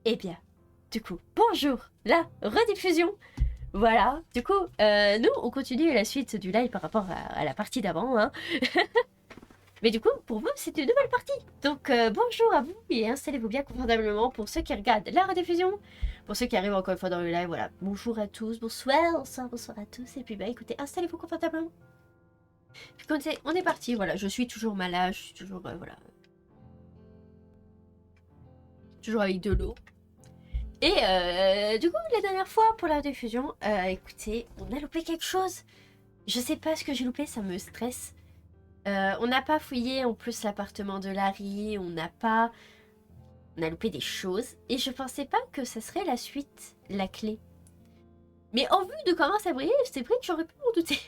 Eh bien, du coup, bonjour, la rediffusion. Voilà, du coup, nous, on continue la suite du live par rapport à la partie d'avant, hein. Mais du coup, pour vous, c'est une nouvelle partie. Donc, bonjour à vous et installez-vous bien confortablement pour ceux qui regardent la rediffusion. Pour ceux qui arrivent encore une fois dans le live, voilà. Bonjour à tous, bonsoir à tous. Et puis, bah écoutez, installez-vous confortablement. Puis, on est parti, voilà. Je suis toujours malade, je suis toujours, voilà. Toujours avec de l'eau. Et du coup, la dernière fois pour la diffusion, écoutez, on a loupé quelque chose. Je sais pas ce que j'ai loupé, ça me stresse. On n'a pas fouillé en plus l'appartement de Larry, on n'a pas... On a loupé des choses. Et je pensais pas que ça serait la suite, la clé. Mais en vue de comment ça brillait, c'est vrai que j'aurais pu m'en douter.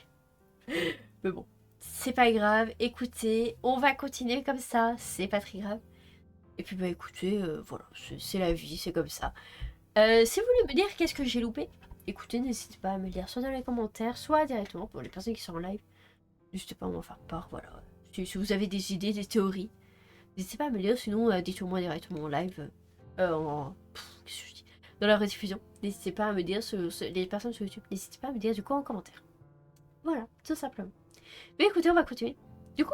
Mais bon, c'est pas grave. Écoutez, on va continuer comme ça, c'est pas très grave. Et puis bah écoutez, voilà, c'est la vie, c'est comme ça. Si vous voulez me dire qu'est-ce que j'ai loupé, écoutez, n'hésitez pas à me le dire soit dans les commentaires, soit directement pour les personnes qui sont en live. N'hésitez pas à m'en faire part, voilà. Si vous avez des idées, des théories, n'hésitez pas à me le dire, sinon dites-moi directement en live. Qu'est-ce que je dis, dans la rediffusion. N'hésitez pas à me dire, les personnes sur YouTube, n'hésitez pas à me dire du coup en commentaire. Voilà, tout simplement. Mais écoutez, on va continuer. Du coup,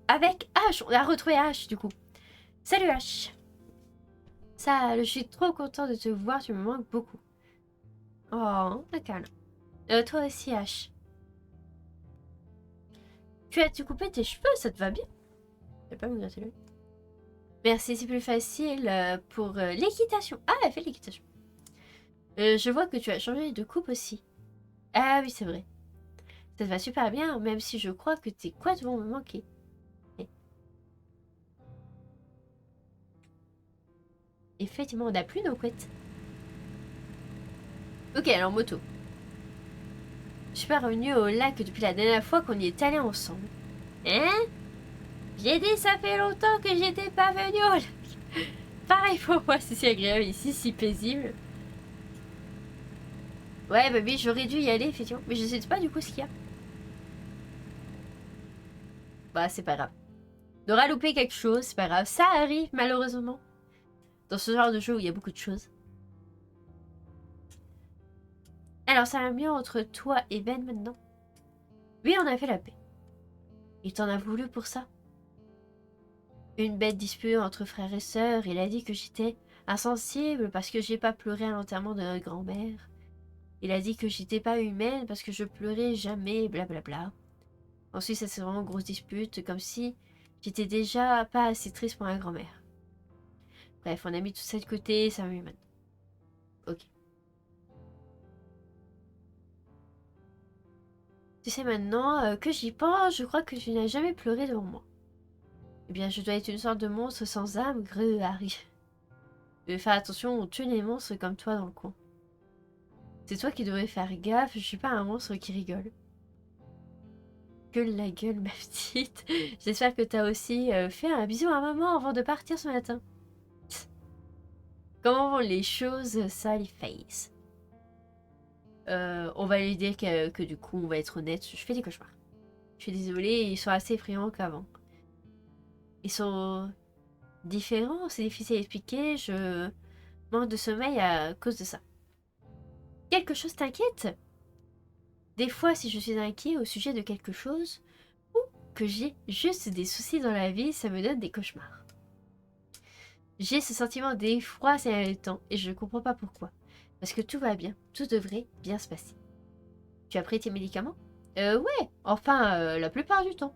avec H, on a retrouvé H du coup. Salut H. Ça, je suis trop content de te voir, tu me manques beaucoup. Oh, calme. Toi aussi, H. Tu as-tu coupé tes cheveux? Ça te va bien? Je vais pas me gratter l'œil. Merci, c'est plus facile pour l'équitation. Ah, elle fait l'équitation. Je vois que tu as changé de coupe aussi. Ah oui, c'est vrai. Ça te va super bien, même si je crois que tes couettes vont me manquer. Eh. Effectivement, on n'a plus nos couettes. Ok, alors moto. Je suis pas revenue au lac depuis la dernière fois qu'on y est allé ensemble. Hein? J'ai dit ça fait longtemps que j'étais pas venue au lac. Pareil pour moi, c'est si agréable ici, si paisible. Ouais, bah oui, j'aurais dû y aller, effectivement. Mais je sais pas du coup ce qu'il y a. Bah, c'est pas grave. On aura loupé quelque chose, c'est pas grave. Ça arrive, malheureusement. Dans ce genre de jeu où il y a beaucoup de choses. Alors, ça va mieux entre toi et Ben maintenant? Oui, on a fait la paix. Il t'en a voulu pour ça? Une bête dispute entre frères et sœurs. Il a dit que j'étais insensible parce que j'ai pas pleuré à l'enterrement de notre grand-mère. Il a dit que j'étais pas humaine parce que je pleurais jamais, blablabla. Ensuite, ça c'est vraiment une grosse dispute, comme si j'étais déjà pas assez triste pour ma grand-mère. Bref, on a mis tout ça de côté, ça va mieux maintenant. Ok. Tu sais maintenant que j'y pense, je crois que tu n'as jamais pleuré devant moi. Eh bien, je dois être une sorte de monstre sans âme, greu Harry. Je vais faire attention, on tue les monstres comme toi dans le coin. C'est toi qui devrais faire gaffe, je suis pas un monstre qui rigole. Gueule la gueule, ma petite. J'espère que t'as aussi fait un bisou à maman avant de partir ce matin. Comment vont les choses, Sally Face? On va lui dire que du coup, on va être honnête, je fais des cauchemars. Je suis désolée, ils sont assez effrayants qu'avant. Ils sont différents, c'est difficile à expliquer, je manque de sommeil à cause de ça. Quelque chose t'inquiète? Des fois, si je suis inquiet au sujet de quelque chose, ou que j'ai juste des soucis dans la vie, ça me donne des cauchemars. J'ai ce sentiment d'effroi ces derniers temps, et je ne comprends pas pourquoi. Parce que tout va bien, tout devrait bien se passer. Tu as pris tes médicaments? Ouais, enfin, la plupart du temps.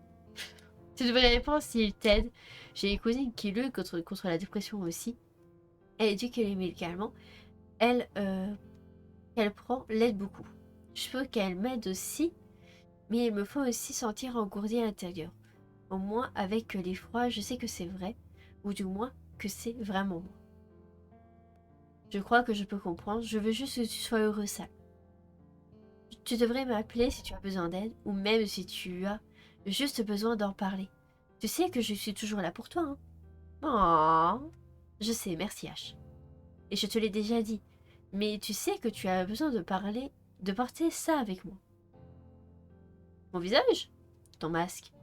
Tu devrais répondre s'ils t'aident. J'ai une cousine qui lutte contre la dépression aussi. Elle dit que les médicaments, elle, qu'elle prend, l'aident beaucoup. Je veux qu'elle m'aide aussi, mais il me faut aussi sentir engourdi à l'intérieur. Au moins, avec l'effroi, je sais que c'est vrai, ou du moins que c'est vraiment moi. Je crois que je peux comprendre, je veux juste que tu sois heureux seul. Tu devrais m'appeler si tu as besoin d'aide, ou même si tu as juste besoin d'en parler. Tu sais que je suis toujours là pour toi, hein? Oh, je sais, merci H. Et je te l'ai déjà dit, mais tu sais que tu as besoin de parler, de porter ça avec moi. Mon visage? Ton masque.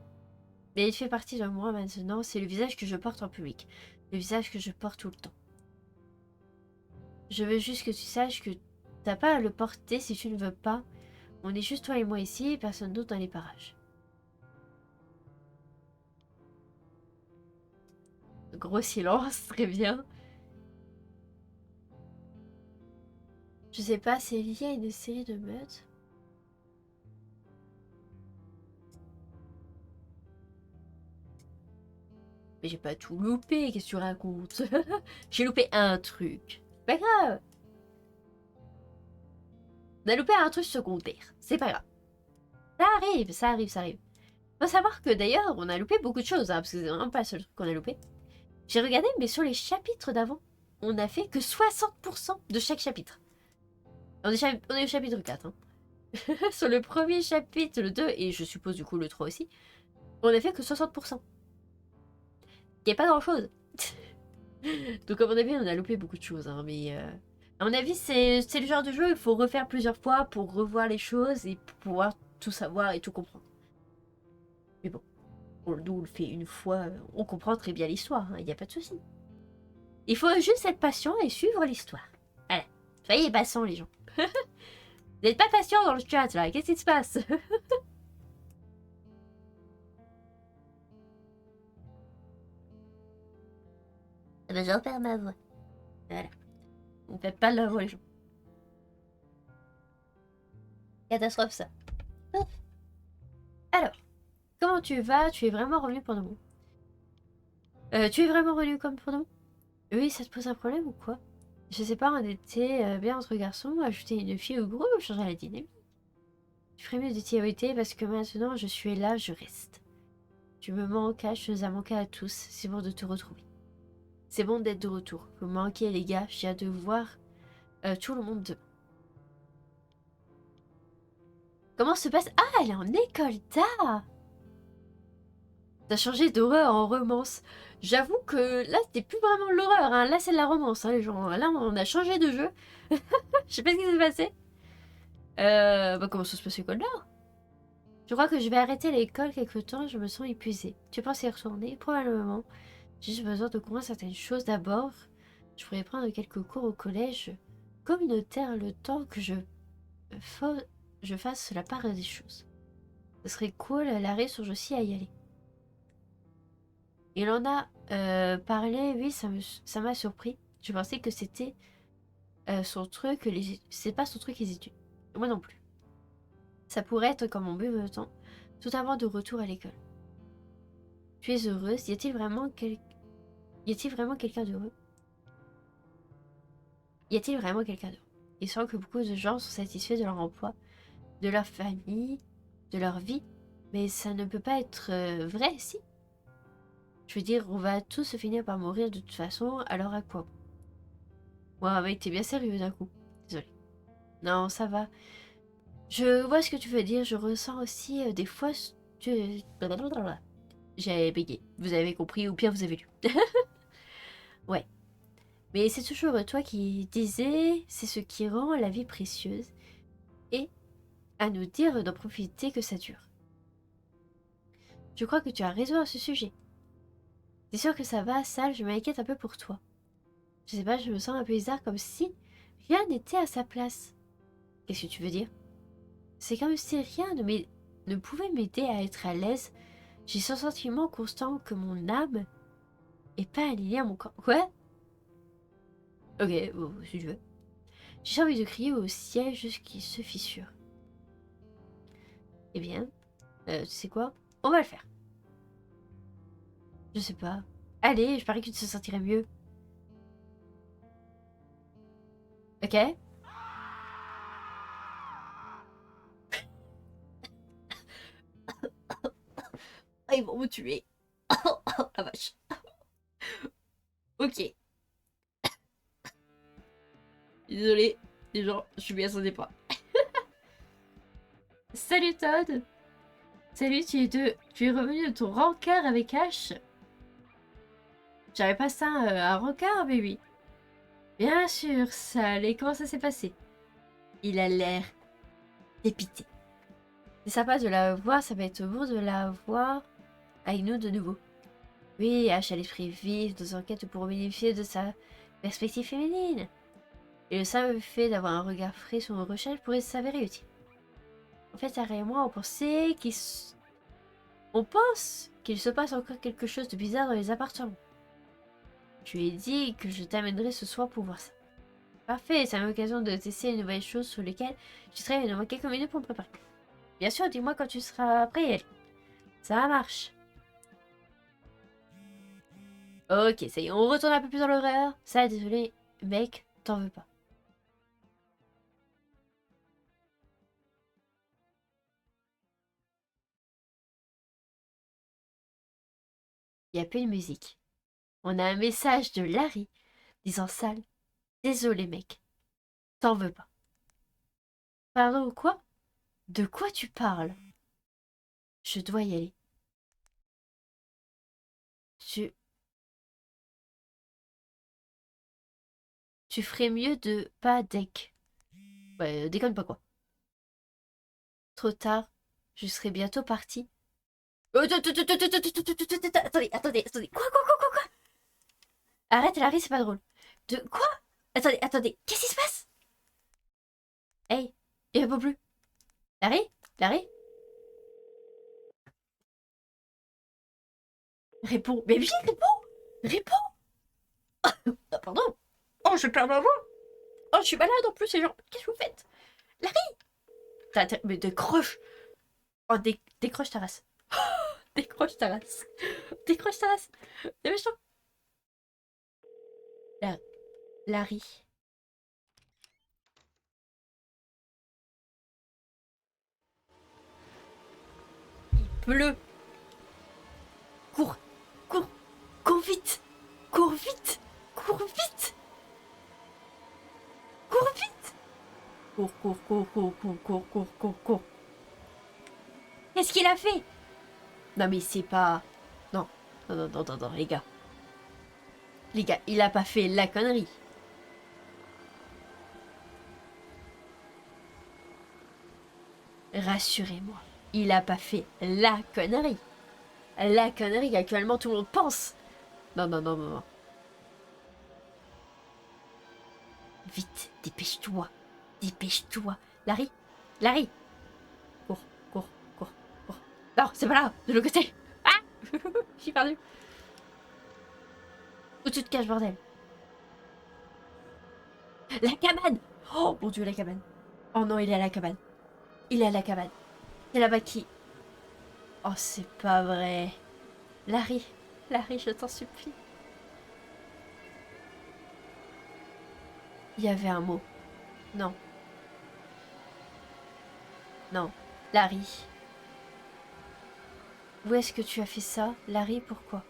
Mais il fait partie de moi maintenant, c'est le visage que je porte en public. Le visage que je porte tout le temps. Je veux juste que tu saches que t'as pas à le porter si tu ne veux pas. On est juste toi et moi ici, et personne d'autre dans les parages. Gros silence, très bien. Je sais pas, c'est lié à une série de meurtres. Mais j'ai pas tout loupé, qu'est-ce que tu racontes? J'ai loupé un truc. Pas grave. On a loupé un truc secondaire. C'est pas grave. Ça arrive, ça arrive, ça arrive. Faut savoir que d'ailleurs, on a loupé beaucoup de choses, hein, parce que c'est vraiment pas le seul truc qu'on a loupé. J'ai regardé, mais sur les chapitres d'avant, on a fait que 60% de chaque chapitre. On est au chapitre 4. Hein. Sur le premier chapitre, le 2, et je suppose du coup le 3 aussi, on a fait que 60%. Il n'y a pas grand chose. Donc à mon avis, on a loupé beaucoup de choses. Hein, mais à mon avis, c'est le genre de jeu, il faut refaire plusieurs fois pour revoir les choses et pour pouvoir tout savoir et tout comprendre. Mais bon, nous on le fait une fois, on comprend très bien l'histoire, il n'y a pas de souci. Il faut juste être patient et suivre l'histoire. Voilà, soyez patients les gens. Vous n'êtes pas patients dans le chat là, qu'est-ce qui se passe? Ah ben, j'en perds ma voix. Voilà. On fait pas de la voix les gens. Catastrophe ça. Ouf. Alors, comment tu vas? Tu es vraiment revenu pour de bon? Tu es vraiment revenu comme pour de bon? Oui, ça te pose un problème ou quoi? Je sais pas, on était bien entre garçons, ajouter une fille au groupe, changer la dynamique. Je ferais mieux de t'y arrêter parce que maintenant je suis là, je reste. Tu me manques, je nous as manqué à tous, c'est bon de te retrouver. C'est bon d'être de retour. Vous me manquez les gars, j'ai hâte de voir tout le monde demain. Comment se passe... Ah, elle est en école d'art. T'as changé d'horreur en romance. J'avoue que là, c'était plus vraiment de l'horreur. Hein. Là, c'est de la romance, hein, les gens. Là, on a changé de jeu. Je sais pas ce qui s'est passé. Bah, comment ça se passe l'école d'art? Je crois que je vais arrêter l'école quelque temps. Je me sens épuisée. Tu penses y retourner? Probablement. J'ai juste besoin de comprendre certaines choses d'abord. Je pourrais prendre quelques cours au collège communautaire le temps que je fasse la part des choses. Ce serait cool, Larry songe aussi à y aller. Il en a parlé, oui, ça m'a surpris. Je pensais que c'était son truc, c'est pas son truc les études. Moi non plus. Ça pourrait être comme mon but temps, tout avant de retour à l'école. Tu es heureuse? Y a-t-il vraiment quelqu'un d'heureux? Y a-t-il vraiment quelqu'un d'heureux? Il semble que beaucoup de gens sont satisfaits de leur emploi, de leur famille, de leur vie, mais ça ne peut pas être vrai, si. Je veux dire, on va tous finir par mourir de toute façon, alors à quoi? Ouais, mec, t'es bien sérieux d'un coup. Désolé. Non, ça va. Je vois ce que tu veux dire, je ressens aussi des fois... J'ai bégayé. Vous avez compris, ou bien vous avez lu. Ouais. Mais c'est toujours toi qui disais, c'est ce qui rend la vie précieuse. Et à nous dire d'en profiter que ça dure. Je crois que tu as raison à ce sujet. C'est sûr que ça va, sale, je m'inquiète un peu pour toi. Je sais pas, je me sens un peu bizarre comme si rien n'était à sa place. Qu'est-ce que tu veux dire? C'est comme si rien ne pouvait m'aider à être à l'aise. J'ai ce sentiment constant que mon âme est pas alignée à mon corps. Quoi? Ok, bon, si tu veux. J'ai envie de crier au ciel jusqu'il se fissure. Eh bien, tu sais quoi? On va le faire. Je sais pas. Allez, je parie que tu te sentirais mieux. Ok? Ah, ils vont me tuer. Oh, la vache. Ok. Désolée, les gens, je m'y attendais pas. Salut Todd. Salut, tu es revenu de ton rencard avec Ash. J'avais pas ça un rencard, baby. Bien sûr, ça allait. Comment ça s'est passé? Il a l'air dépité. C'est sympa de la voir, ça va être beau de la voir avec nous de nouveau. Oui, Ash a l'esprit vif, dans enquête pour bénéficier de sa perspective féminine. Et le simple fait d'avoir un regard frais sur nos recherches pourrait s'avérer utile. En fait, Harry et moi, on pense qu'il se passe encore quelque chose de bizarre dans les appartements. Je lui ai dit que je t'amènerai ce soir pour voir ça. Parfait, c'est l'occasion de tester une nouvelle chose sur lesquelles tu serais dans quelques minutes pour me préparer. Bien sûr, dis-moi quand tu seras prêt, Ellie. Ça marche. Ok, ça y est, on retourne un peu plus dans l'horreur. Ça, désolé, mec, t'en veux pas. Il n'y a plus de musique. On a un message de Larry disant sale. Désolé, mec, t'en veux pas. Pardon, quoi? De quoi tu parles? Je dois y aller. Tu... Tu ferais mieux de pas deck. Ouais, déconne pas quoi. Trop tard, je serai bientôt parti. Attendez, attendez. Quoi? Arrête, Larry, c'est pas drôle. De quoi? Attendez. Qu'est-ce qui se passe? Hey, il répond plus. Larry? Réponds. Mais oui, réponds. Ah, pardon. Oh, je perds ma voix. Oh, je suis malade en plus, c'est genre, qu'est-ce que vous faites? Larry! Mais décroche. Oh, décroche ta race. Décroche ta race. Décroche ta race. Dépêche-toi. Larry. Il pleut. Cours, cours, cours vite. Cours vite. Cours vite. Cours vite. Cours. Qu'est-ce qu'il a fait? Non mais c'est pas... Non, non, les gars. Les gars, il a pas fait la connerie. Rassurez-moi, il a pas fait la connerie. La connerie qu'actuellement tout le monde pense. Non. Vite, dépêche-toi. Dépêche-toi. Larry. Cours, cours. Non, c'est pas là, de l'autre côté. Ah. Je suis perdue. Où tu te caches, bordel? La cabane. Oh mon dieu, la cabane. Oh non, il est à la cabane. C'est là-bas qui... Oh, c'est pas vrai. Larry, je t'en supplie. Il y avait un mot. Non. Larry. Où est-ce que tu as fait ça? Larry, pourquoi?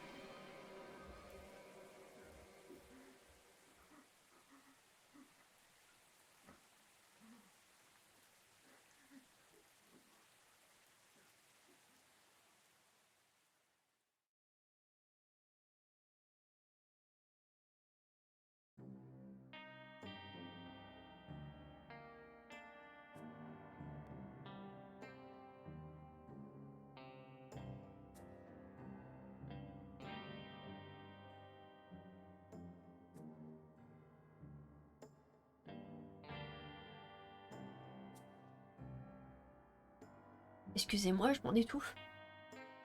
Excusez-moi, je m'en étouffe.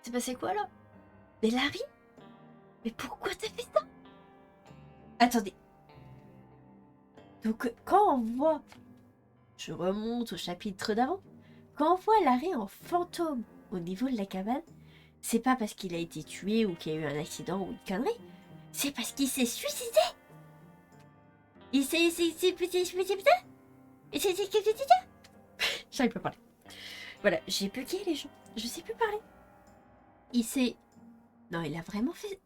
C'est passé quoi là? Mais Larry? Mais pourquoi t'as fait ça? Attendez. Donc, quand on voit... Je remonte au chapitre d'avant. Quand on voit Larry en fantôme au niveau de la cabane, c'est pas parce qu'il a été tué ou qu'il y a eu un accident ou une connerie. C'est parce qu'il s'est suicidé. Il s'est... J'arrive pas à parler. Voilà, j'ai bugué les gens. Je sais plus parler. Il s'est... Non, il a vraiment fait...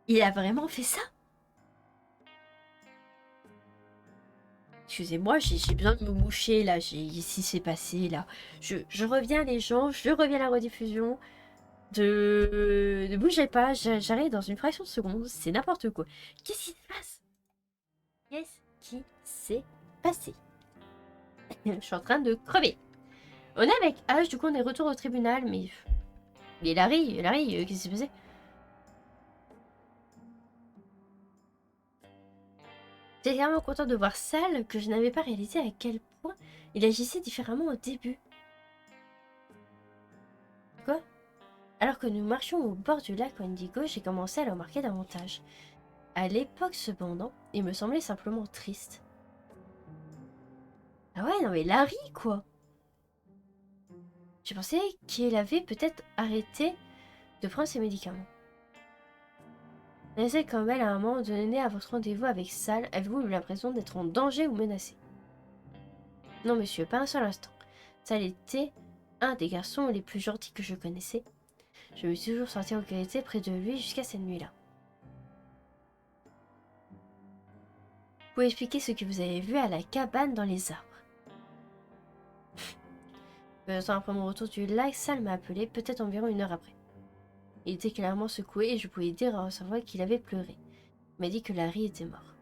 Il a vraiment fait ça? Excusez-moi, j'ai besoin de me moucher là. Ici c'est passé là. Je reviens les gens, je reviens à la rediffusion. Ne bougez pas, j'arrive dans une fraction de seconde. C'est n'importe quoi. Qu'est-ce qui se passe? Qu'est-ce qui s'est passé? Je suis en train de crever. On est avec H, du coup on est retour au tribunal, mais... Mais Larry, qu'est-ce qui s'est passé? J'étais vraiment content de voir Sal, que je n'avais pas réalisé à quel point il agissait différemment au début. Quoi? Alors que nous marchions au bord du lac Wendigo, j'ai commencé à le remarquer davantage. À l'époque, cependant, il me semblait simplement triste. Ah ouais, non mais Larry, quoi! Je pensais qu'il avait peut-être arrêté de prendre ses médicaments. Naissez comme elle à un moment donné à votre rendez-vous avec Sal, avez-vous eu l'impression d'être en danger ou menacé? Non, monsieur, pas un seul instant. Sal était un des garçons les plus gentils que je connaissais. Je me suis toujours sentie en sécurité près de lui jusqu'à cette nuit-là. Vous pouvez expliquer ce que vous avez vu à la cabane dans les arbres? Peu de temps après mon retour du lac, Sal m'a appelé, peut-être environ 1 heure après. Il était clairement secoué et je pouvais dire à sa voix qu'il avait pleuré. Il m'a dit que Larry était mort.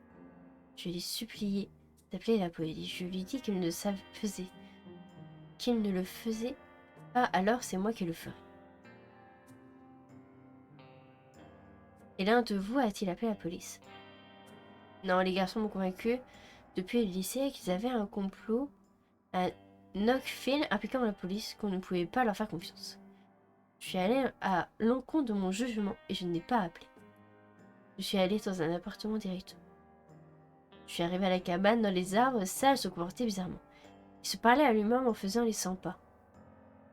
Je l'ai supplié d'appeler la police. Je lui dis qu'il ne le faisait pas, alors c'est moi qui le ferai. Et l'un de vous a-t-il appelé la police? Non, les garçons m'ont convaincu depuis le lycée qu'ils avaient un complot, un knock-fin impliquant la police, qu'on ne pouvait pas leur faire confiance. Je suis allée à l'encontre de mon jugement et je n'ai pas appelé. Je suis allée dans un appartement directement. Je suis arrivée à la cabane dans les arbres, Sal se comportait bizarrement. Il se parlait à lui-même en faisant les 100 pas.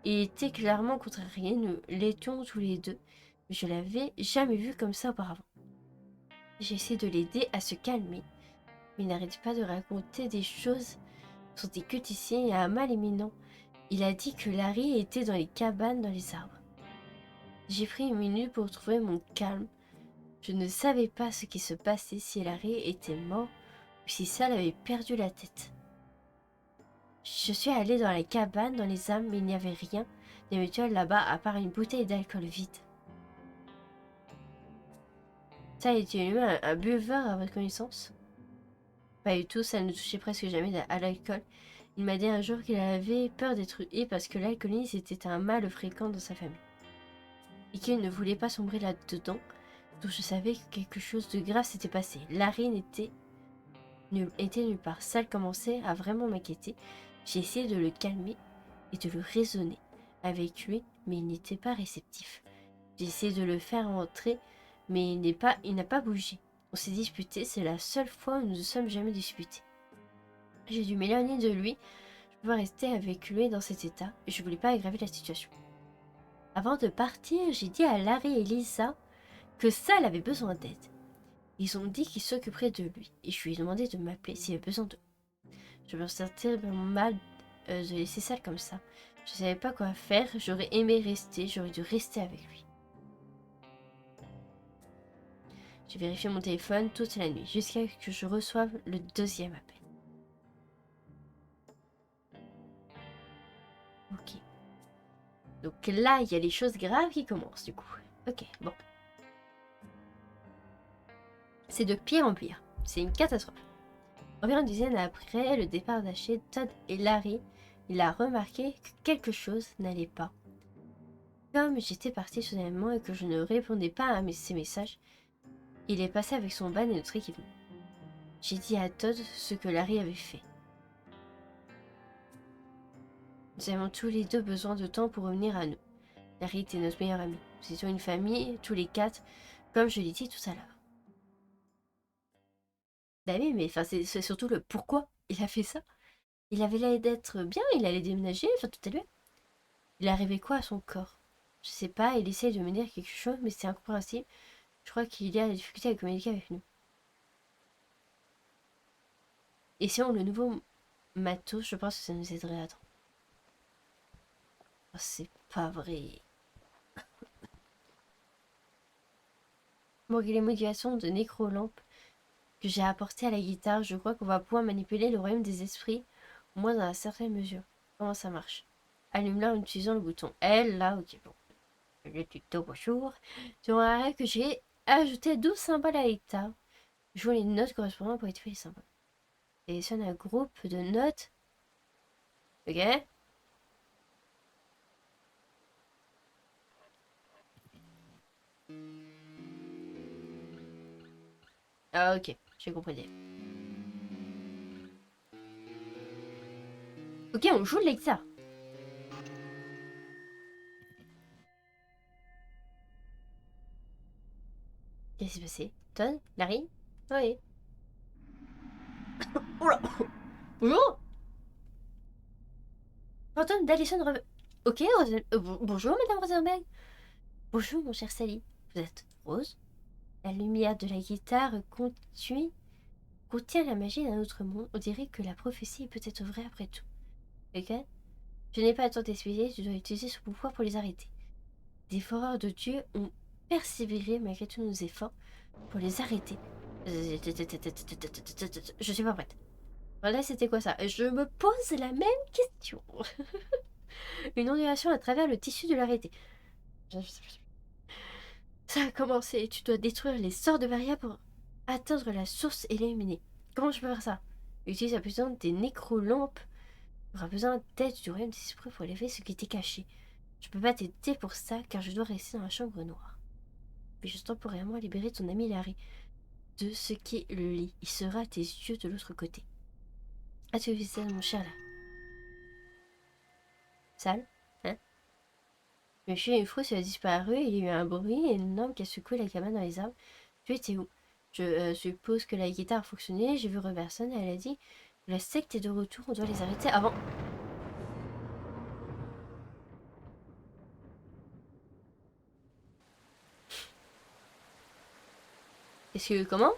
Il était clairement contrarié, nous l'étions tous les deux, mais je l'avais jamais vu comme ça auparavant. J'ai essayé de l'aider à se calmer, mais il n'arrêtait pas de raconter des choses sur des culticiens et un mal imminent. Il a dit que Larry était dans les cabanes dans les arbres. J'ai pris 1 minute pour trouver mon calme. Je ne savais pas ce qui se passait, si Larry était mort ou si Sal avait perdu la tête. Je suis allée dans la cabane dans les arbres, mais il n'y avait rien d'inhabituel là-bas à part une bouteille d'alcool vide. Ça, était un buveur à votre connaissance? Pas du tout, ça ne touchait presque jamais à l'alcool. Il m'a dit un jour qu'il avait peur d'être hué parce que l'alcoolisme était un mal fréquent dans sa famille. Et qu'il ne voulait pas sombrer là-dedans, donc je savais que quelque chose de grave s'était passé. Larry était nulle part. Sal commençait à vraiment m'inquiéter. J'ai essayé de le calmer et de le raisonner avec lui, mais il n'était pas réceptif. J'ai essayé de le faire entrer, mais il n'a pas bougé. On s'est disputé, c'est la seule fois où nous ne sommes jamais disputés. J'ai dû m'éloigner de lui, je pouvais rester avec lui dans cet état, et je voulais pas aggraver la situation. Avant de partir, j'ai dit à Larry et Lisa que Sal avait besoin d'aide. Ils ont dit qu'ils s'occuperaient de lui, et je lui ai demandé de m'appeler s'il avait besoin d'eux. Je me sentais vraiment mal de laisser Sal comme ça. Je savais pas quoi faire, j'aurais aimé rester, j'aurais dû rester avec lui. J'ai vérifié mon téléphone toute la nuit, jusqu'à ce que je reçoive le 2e appel. Ok. Donc là, il y a les choses graves qui commencent, du coup. Ok, bon. C'est de pire en pire. C'est une catastrophe. Environ 10 ans après le départ d'Ashley, Todd et Larry, il a remarqué que quelque chose n'allait pas. Comme j'étais partie soudainement et que je ne répondais pas à ses messages, il est passé avec son ban et notre équipement. J'ai dit à Todd ce que Larry avait fait. Nous avons tous les deux besoin de temps pour revenir à nous. Larry était notre meilleur ami. Nous étions une famille, tous les 4, comme je l'ai dit tout à l'heure. Bah oui, mais c'est surtout le pourquoi il a fait ça. Il avait l'air d'être bien, il allait déménager, enfin tout allait bien. Il arrivait quoi à son corps? Je sais pas, il essaye de me dire quelque chose, mais c'est incompréhensible. Je crois qu'il y a des difficultés à communiquer avec nous. Et si on le nouveau matos, je pense que ça nous aiderait à attendre. Oh, c'est pas vrai. Bon, les motivations de Nécrolampe que j'ai apportées à la guitare, je crois qu'on va pouvoir manipuler le royaume des esprits, au moins dans une certaine mesure. Comment ça marche? Allume-la en utilisant le bouton L, là, ok, bon. Le tuto, bonjour. Tu remarqueras que j'ai ajouté 12 symboles à la guitare. Joue les notes correspondant pour étudier les symboles. Sélectionne un groupe de notes. Ok? Ah, ok, j'ai compris. Ok, on joue Lexa. Qu'est-ce qui s'est passé? Todd? Larry? Oui. Oula. Bonjour. Antoine d'Alison Ok, bonjour Madame Rosenberg. Bonjour mon cher Sally. Vous êtes Rose? La lumière de la guitare contient la magie d'un autre monde. On dirait que la prophétie est peut-être vraie après tout. Ok? Je n'ai pas le temps d'expliquer, tu dois utiliser ce pouvoir pour les arrêter. Des foreurs de Dieu ont persévéré malgré tous nos efforts pour les arrêter. Je suis pas prête. Voilà, c'était quoi ça? Je me pose la même question. Une ondulation à travers le tissu de l'arrêté. Ça a commencé. Tu dois détruire les sorts de Varia pour atteindre la source et l'éliminer. Comment je peux faire ça? Utilise la puissance des nécrolampes. Tu auras besoin d'aide du royaume des esprits pour élever ce qui était caché. Je peux pas t'aider pour ça car je dois rester dans la chambre noire. Puis juste temporairement libérer ton ami Larry de ce qu'est le lit. Il sera à tes yeux de l'autre côté. As-tu vu ça, mon cher là? Sale? Hein? Monsieur une frousse a disparu, il y a eu un bruit énorme qui a secoué la cabane dans les arbres. Tu étais où? Je suppose que la guitare a fonctionné, j'ai vu Robertson, elle a dit la secte est de retour, on doit les arrêter avant. Est-ce que comment?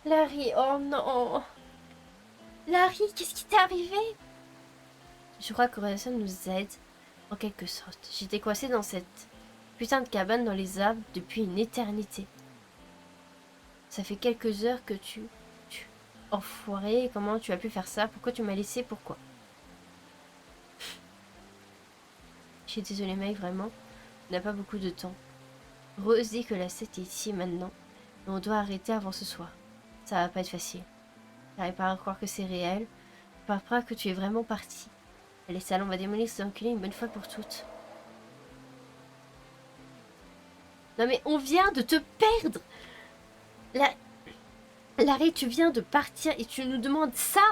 Larry, oh non! Larry, qu'est-ce qui t'est arrivé? Je crois que Robertson nous aide, en quelque sorte. J'étais coincée dans cette putain de cabane dans les arbres depuis une éternité. Ça fait quelques heures que tu... Enfoiré, comment tu as pu faire ça? Pourquoi tu m'as laissé? Pourquoi? Je suis désolée mec, vraiment. On n'a pas beaucoup de temps. Rose dit que la secte est ici maintenant. Mais on doit arrêter avant ce soir. Ça va pas être facile. J'arrive pas à croire que c'est réel. Je ne pas que tu es vraiment parti. Allez, salon, on va démolir ces enculés une bonne fois pour toutes. Non mais on vient de te perdre. Larry, tu viens de partir et tu nous demandes ça?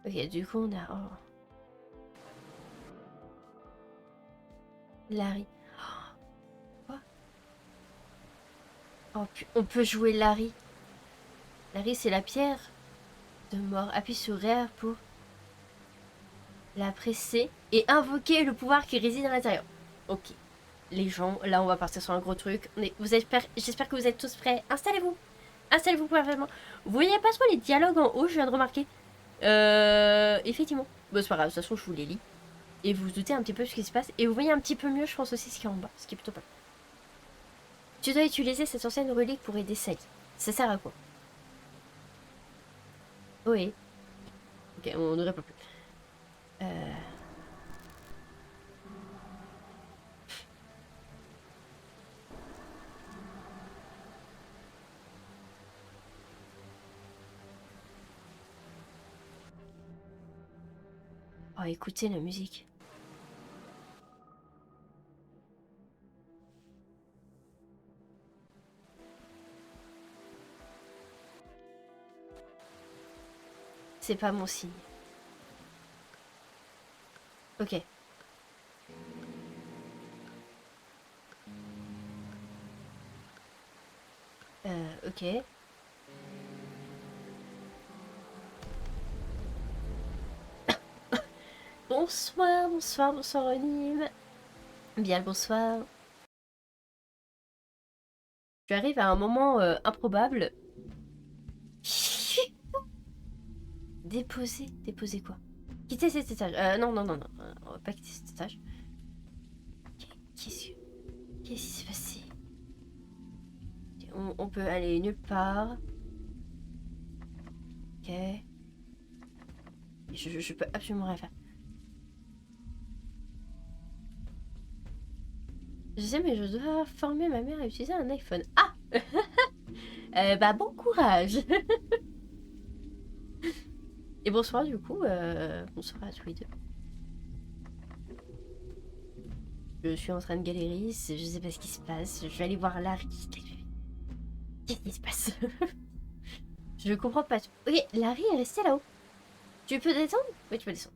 Ok, du coup on a... Oh. Larry. Quoi? Oh, on peut jouer Larry. Larry, c'est la pierre de mort. Appuie sur R pour la presser et invoquer le pouvoir qui réside à l'intérieur. Ok. Les gens, là on va partir sur un gros truc. J'espère que vous êtes tous prêts. Installez-vous. Installez-vous parfaitement. Vous voyez pas trop les dialogues en haut, je viens de remarquer. Effectivement. Bon, c'est pas grave, de toute façon je vous les lis. Et vous vous doutez un petit peu ce qui se passe. Et vous voyez un petit peu mieux, je pense aussi, ce qui est en bas. Ce qui est plutôt pas mal. Tu dois utiliser cette ancienne relique pour aider Sally. Ça sert à quoi? Oui. Ok, on n'aurait pas plus. Oh, écoutez la musique. C'est pas mon signe. Ok. Ok. Bonsoir, bonsoir, bonsoir Onim. Bien le bonsoir. Tu arrives à un moment improbable. Déposer quoi? Quitter cet étage. Non, non, non, non. On va pas quitter cet étage. Qu'est-ce qui s'est passé? On peut aller nulle part. Ok. Je peux absolument rien faire. Je sais, mais je dois former ma mère à utiliser un iPhone. Ah bah bon courage. Et bonsoir du coup. Bonsoir à tous les deux. Je suis en train de galérer, je sais pas ce qui se passe. Je vais aller voir Larry. Qu'est-ce qui se passe? Je comprends pas. Ok, Larry est resté là-haut. Tu peux descendre? Oui, tu peux descendre.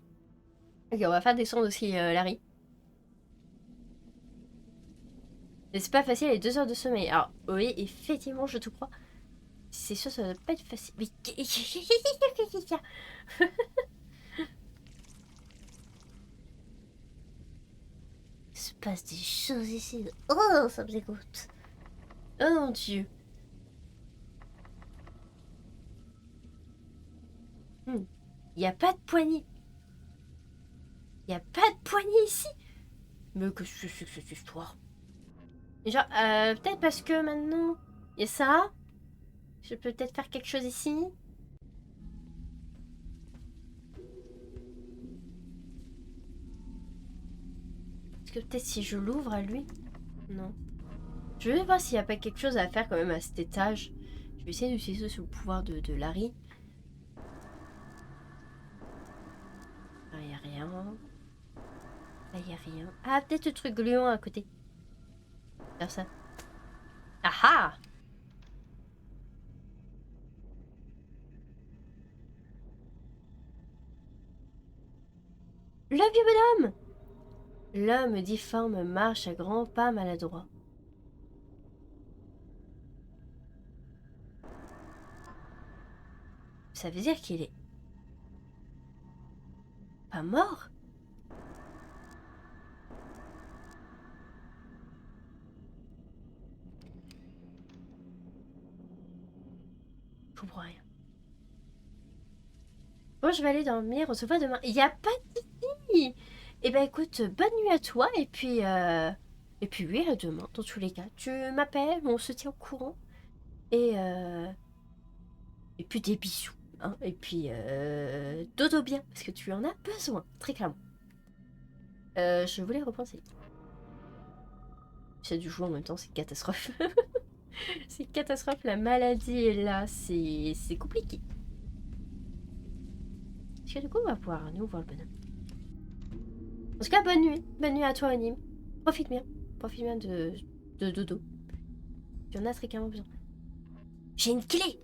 Ok, on va faire descendre aussi Larry. Mais c'est pas facile, les 2 heures de sommeil. Alors, oui, effectivement, je te crois. C'est sûr, ça doit pas être facile. Mais... Il se passe des choses ici. Oh, ça me dégoûte. Oh mon dieu. Il n'y a pas de poignée. Il n'y a pas de poignée ici. Mais que c'est que cette histoire? Genre, peut-être parce que maintenant, il y a ça. Je peux peut-être faire quelque chose ici. Est-ce que peut-être si je l'ouvre à lui? Non. Je vais voir s'il n'y a pas quelque chose à faire quand même à cet étage. Je vais essayer d'utiliser ce pouvoir de Larry. Là, il n'y a rien. Là, il n'y a rien. Ah, peut-être le truc gluant à côté. Faire ça. Ah ah! Le vieux bonhomme! L'homme difforme marche à grands pas maladroits. Ça veut dire qu'il est pas mort? Je comprends rien. Bon, je vais aller dormir. On se voit demain. Il n'y a pas de souci. Eh ben, écoute, bonne nuit à toi. Et puis oui, à demain, dans tous les cas. Tu m'appelles, on se tient au courant. Et, euh... et puis des bisous. Hein. Et puis, dodo bien, parce que tu en as besoin, très clairement. Je voulais reprendre ces... J'ai du jouer en même temps, c'est une catastrophe. C'est une catastrophe, la maladie est là, c'est compliqué. Parce que du coup, on va pouvoir nous voir le bonhomme. En tout cas, bonne nuit. Bonne nuit à toi, Anime. Profite bien. Profite bien de dodo. Tu en as très clairement besoin. J'ai une clé.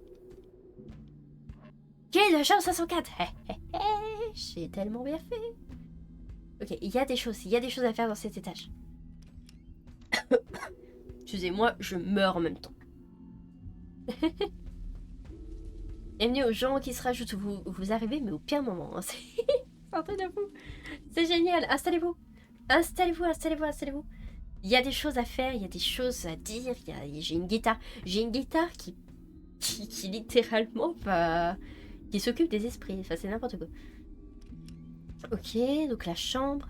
Clé de la chambre 504. J'ai tellement bien fait. Ok, il y a des choses à faire dans cet étage. Excusez-moi, je meurs en même temps. Bienvenue aux gens qui se rajoutent. Vous arrivez, mais au pire moment. Hein. C'est un truc de fou. C'est génial. Installez-vous. Installez-vous, installez-vous, installez-vous. Il y a des choses à faire, il y a des choses à dire. J'ai une guitare. J'ai une guitare qui littéralement va... qui s'occupe des esprits. Enfin, c'est n'importe quoi. Ok, donc la chambre.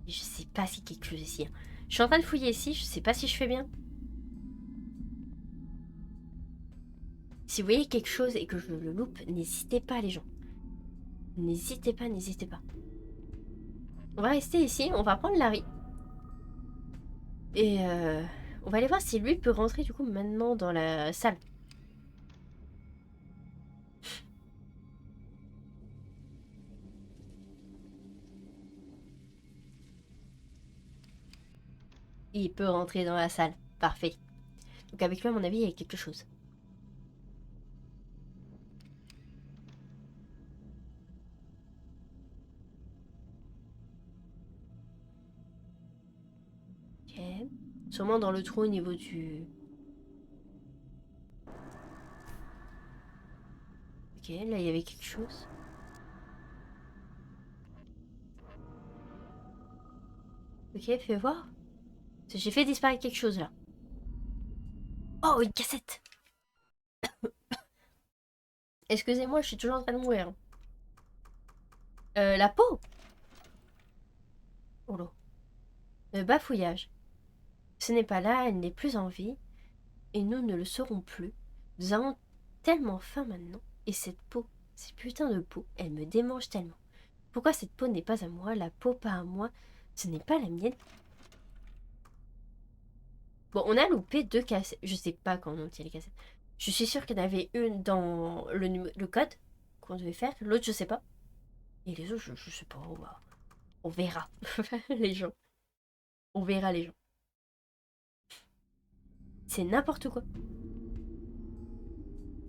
Je sais pas si quelque chose ici. Hein. Je suis en train de fouiller ici, je sais pas si je fais bien. Si vous voyez quelque chose et que je le loupe, n'hésitez pas les gens. N'hésitez pas, n'hésitez pas. On va rester ici, on va prendre Larry. Et on va aller voir si lui peut rentrer du coup maintenant dans la salle. Il peut rentrer dans la salle. Parfait. Donc avec lui, à mon avis, il y a quelque chose. Ok. Sûrement dans le trou au niveau du... Ok, là, il y avait quelque chose. Ok, fais voir. J'ai fait disparaître quelque chose, là. Oh, une cassette. Excusez-moi, je suis toujours en train de mourir. La peau. Oh là. Bafouillage. Ce n'est pas là, elle n'est plus en vie. Et nous ne le serons plus. Nous avons tellement faim maintenant. Et cette peau, cette putain de peau, elle me démange tellement. Pourquoi cette peau n'est pas à moi, la peau pas à moi? Ce n'est pas la mienne. Bon, on a loupé 2 cassettes. Je sais pas quand on obtient les cassettes. Je suis sûre qu'il y en avait une dans le code qu'on devait faire. L'autre, je sais pas. Et les autres, je sais pas, on verra. Les gens. On verra les gens. C'est n'importe quoi.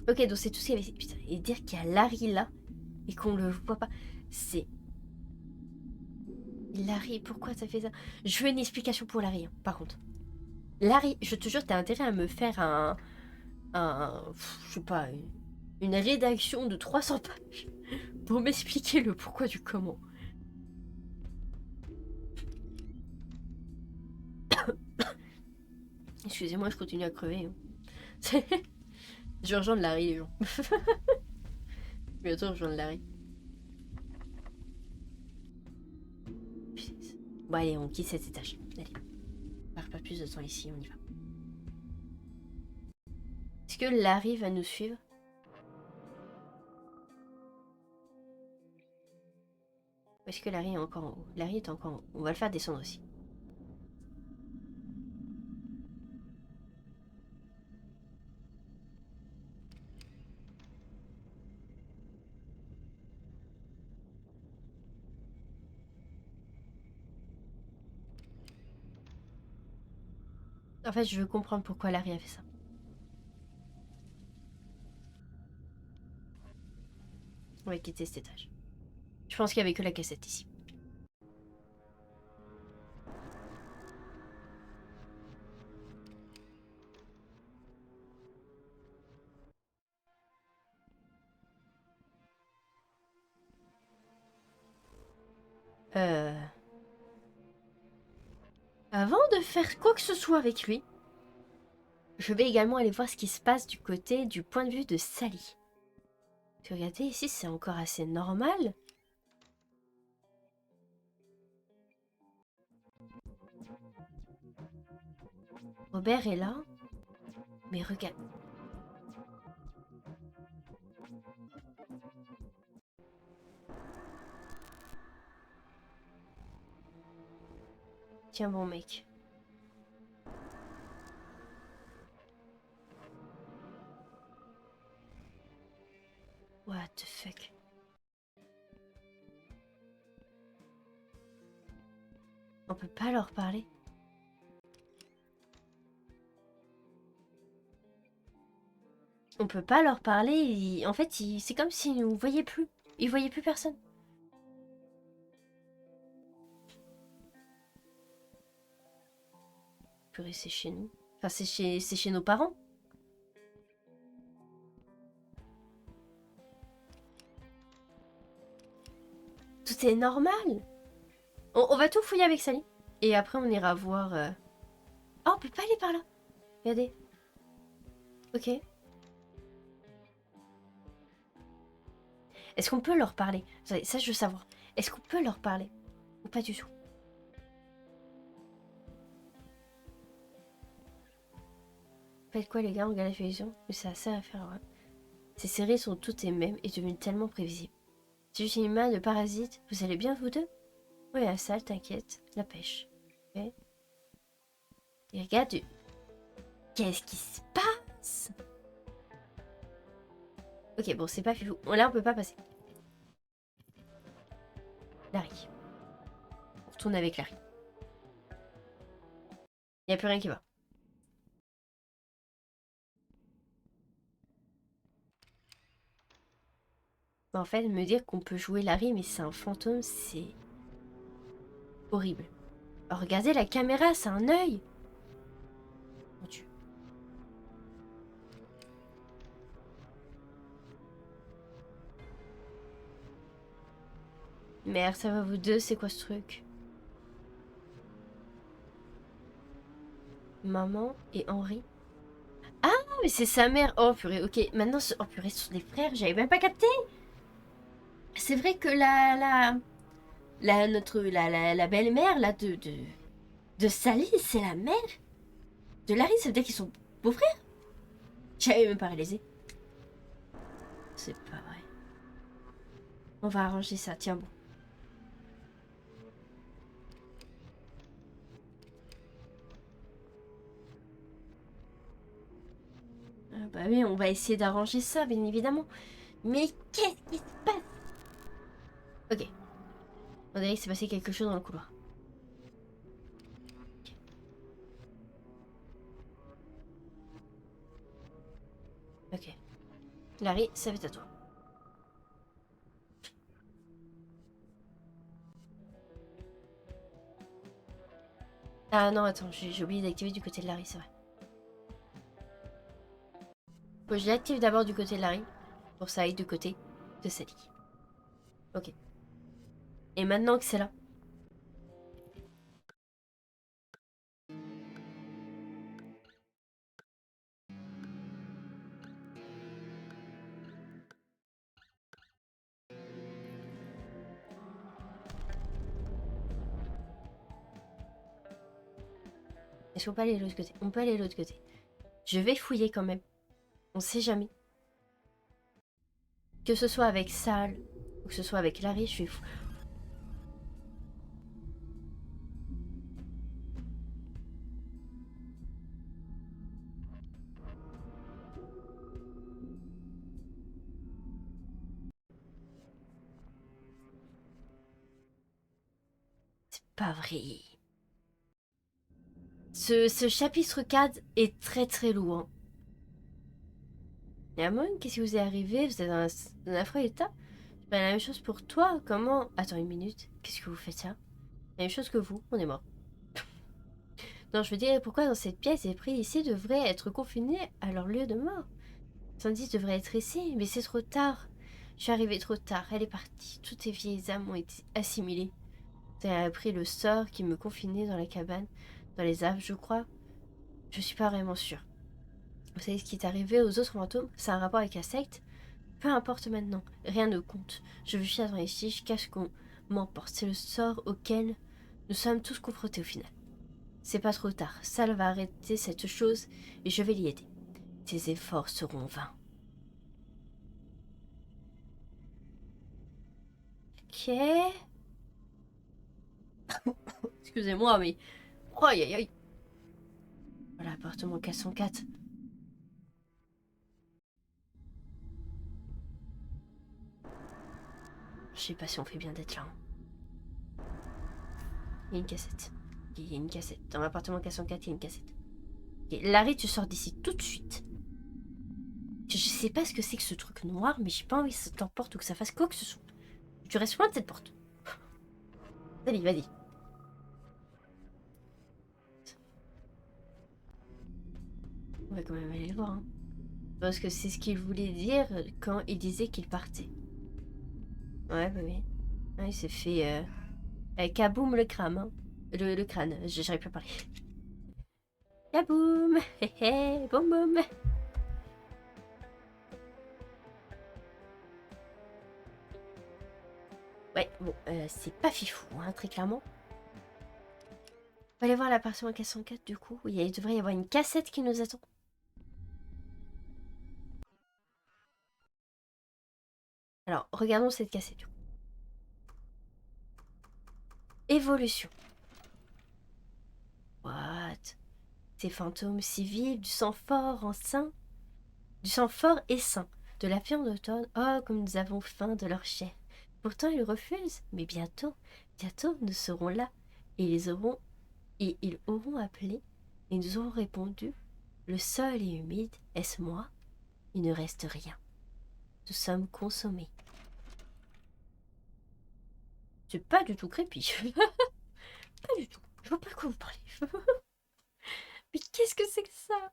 Ok, donc c'est tout ce qu'il y avait. Putain, et dire qu'il y a Larry là et qu'on le voit pas, c'est... Larry, pourquoi ça fait ça? Je veux une explication pour Larry, hein, par contre. Larry, je te jure, t'as intérêt à me faire je sais pas, une rédaction de 300 pages pour m'expliquer le pourquoi du comment. Excusez-moi, je continue à crever. Hein. Je vais rejoindre Larry, les gens. Bientôt, je rejoindre Larry. Bon, allez, on quitte cet étage. Allez. On perd pas plus de temps ici, on y va. Est-ce que Larry va nous suivre? Ou est-ce que Larry est encore en haut? Larry est encore en haut. On va le faire descendre aussi. En fait, je veux comprendre pourquoi Larry a fait ça. On va quitter cet étage. Je pense qu'il n'y avait que la cassette ici. Avant de faire quoi que ce soit avec lui, je vais également aller voir ce qui se passe du côté du point de vue de Sally. Regardez, ici, c'est encore assez normal. Robert est là. Mais regarde. Tiens bon, mec. What the fuck? On peut pas leur parler. On peut pas leur parler. En fait, c'est comme s'ils nous voyaient plus. Ils voyaient plus personne. Purée, c'est chez nous. Enfin, c'est chez nos parents. Tout est normal. On va tout fouiller avec Sally. Et après, on ira voir... Oh, on peut pas aller par là. Regardez. Ok. Est-ce qu'on peut leur parler? Ça, je veux savoir. Est-ce qu'on peut leur parler? Ou pas du tout? Faites quoi les gars, on regarde la télévision? Mais ça a ça à faire, ouais. Ces séries sont toutes les mêmes et devenues tellement prévisibles. Si je suis mal de parasites, vous allez bien vous deux? Oui, la salle, t'inquiète. La pêche. Ok. Et regarde, qu'est-ce qui se passe? Ok, bon, c'est pas fou. Là, on peut pas passer. Larry. On retourne avec Larry. Il n'y a plus rien qui va. En fait, me dire qu'on peut jouer Larry, mais c'est un fantôme, c'est horrible. Alors, regardez la caméra, c'est un œil. Mon Dieu. Merde, ça va vous deux, c'est quoi ce truc? Maman et Henri. Ah, mais c'est sa mère. Oh purée, ok. Maintenant, oh purée, ce sont des frères, j'avais même pas capté. C'est vrai que la belle-mère, là, de Sally, c'est la mère de Larry. Ça veut dire qu'ils sont beaux-frères? J'avais même pas réalisé. C'est pas vrai. On va arranger ça, tiens bon. Ah bah oui, on va essayer d'arranger ça, bien évidemment. Mais qu'est-ce qui se passe? Ok. On dirait qu'il s'est passé quelque chose dans le couloir. Ok. Larry, ça va être à toi. Ah non, attends, j'ai oublié d'activer du côté de Larry, c'est vrai. Faut que je l'active d'abord du côté de Larry, pour que ça aille du côté de Sally. Ok. Et maintenant que c'est là. Est-ce qu'on peut aller de l'autre côté? On peut aller de l'autre côté. Je vais fouiller quand même. On sait jamais. Que ce soit avec Sal ou que ce soit avec Larry, je vais fouiller. C'est pas vrai. Ce chapitre 4 est très très lourd. Yamon, qu'est-ce qui vous est arrivé? Vous êtes dans un affreux état? Ben, la même chose pour toi. Comment? Attends une minute. Qu'est-ce que vous faites ça? La même chose que vous. On est mort. Non, je veux dire, pourquoi dans cette pièce, les prix ici devraient être confinés à leur lieu de mort? Sandy devrait être ici, mais c'est trop tard. Je suis arrivée trop tard. Elle est partie. Toutes les vieilles âmes ont été assimilées. Elle a appris le sort qui me confinait dans la cabane, dans les arbres, je crois. Je suis pas vraiment sûre. Vous savez ce qui est arrivé aux autres fantômes? C'est un rapport avec la secte? Peu importe maintenant, rien ne compte. Je veux juste attendre ici jusqu'à ce qu'on m'emporte. C'est le sort auquel nous sommes tous confrontés au final. C'est pas trop tard. Sal va arrêter cette chose et je vais l'y aider. Tes efforts seront vains. Ok. Excusez-moi, mais... Aïe aïe aïe. Voilà, appartement 404. Je sais pas si on fait bien d'être là. Hein. Il y a une cassette. Il y a une cassette. Dans l'appartement 404, il y a une cassette. Ok, Larry, tu sors d'ici tout de suite. Je sais pas ce que c'est que ce truc noir, mais j'ai pas envie que ça t'emporte ou que ça fasse quoi que ce soit. Tu restes loin de cette porte. Allez, vas-y. On va quand même aller le voir. Hein. Parce que c'est ce qu'il voulait dire quand il disait qu'il partait. Ouais, bah oui. Ouais, il s'est fait... kaboum le crâne. Hein. Le crâne, j'arrive pas à parler. Kaboum. Hé hé, boum boum. Ouais, bon, c'est pas fifou, hein, très clairement. On va aller voir l'appartement 404 du coup. Il devrait y avoir une cassette qui nous attend. Alors, regardons cette cassette. Évolution. What? Ces fantômes civils, du sang fort en sain, du sang fort et sain, de la fiente d'automne. Oh, comme nous avons faim de leur chair. Pourtant, ils refusent. Mais bientôt, bientôt, nous serons là. Et ils auront appelé, et nous aurons répondu. Le sol est humide, est-ce moi? Il ne reste rien. Nous sommes consommés. C'est pas du tout creepy. Pas du tout. Je vois pas de quoi vous parlez. Mais qu'est-ce que c'est que ça?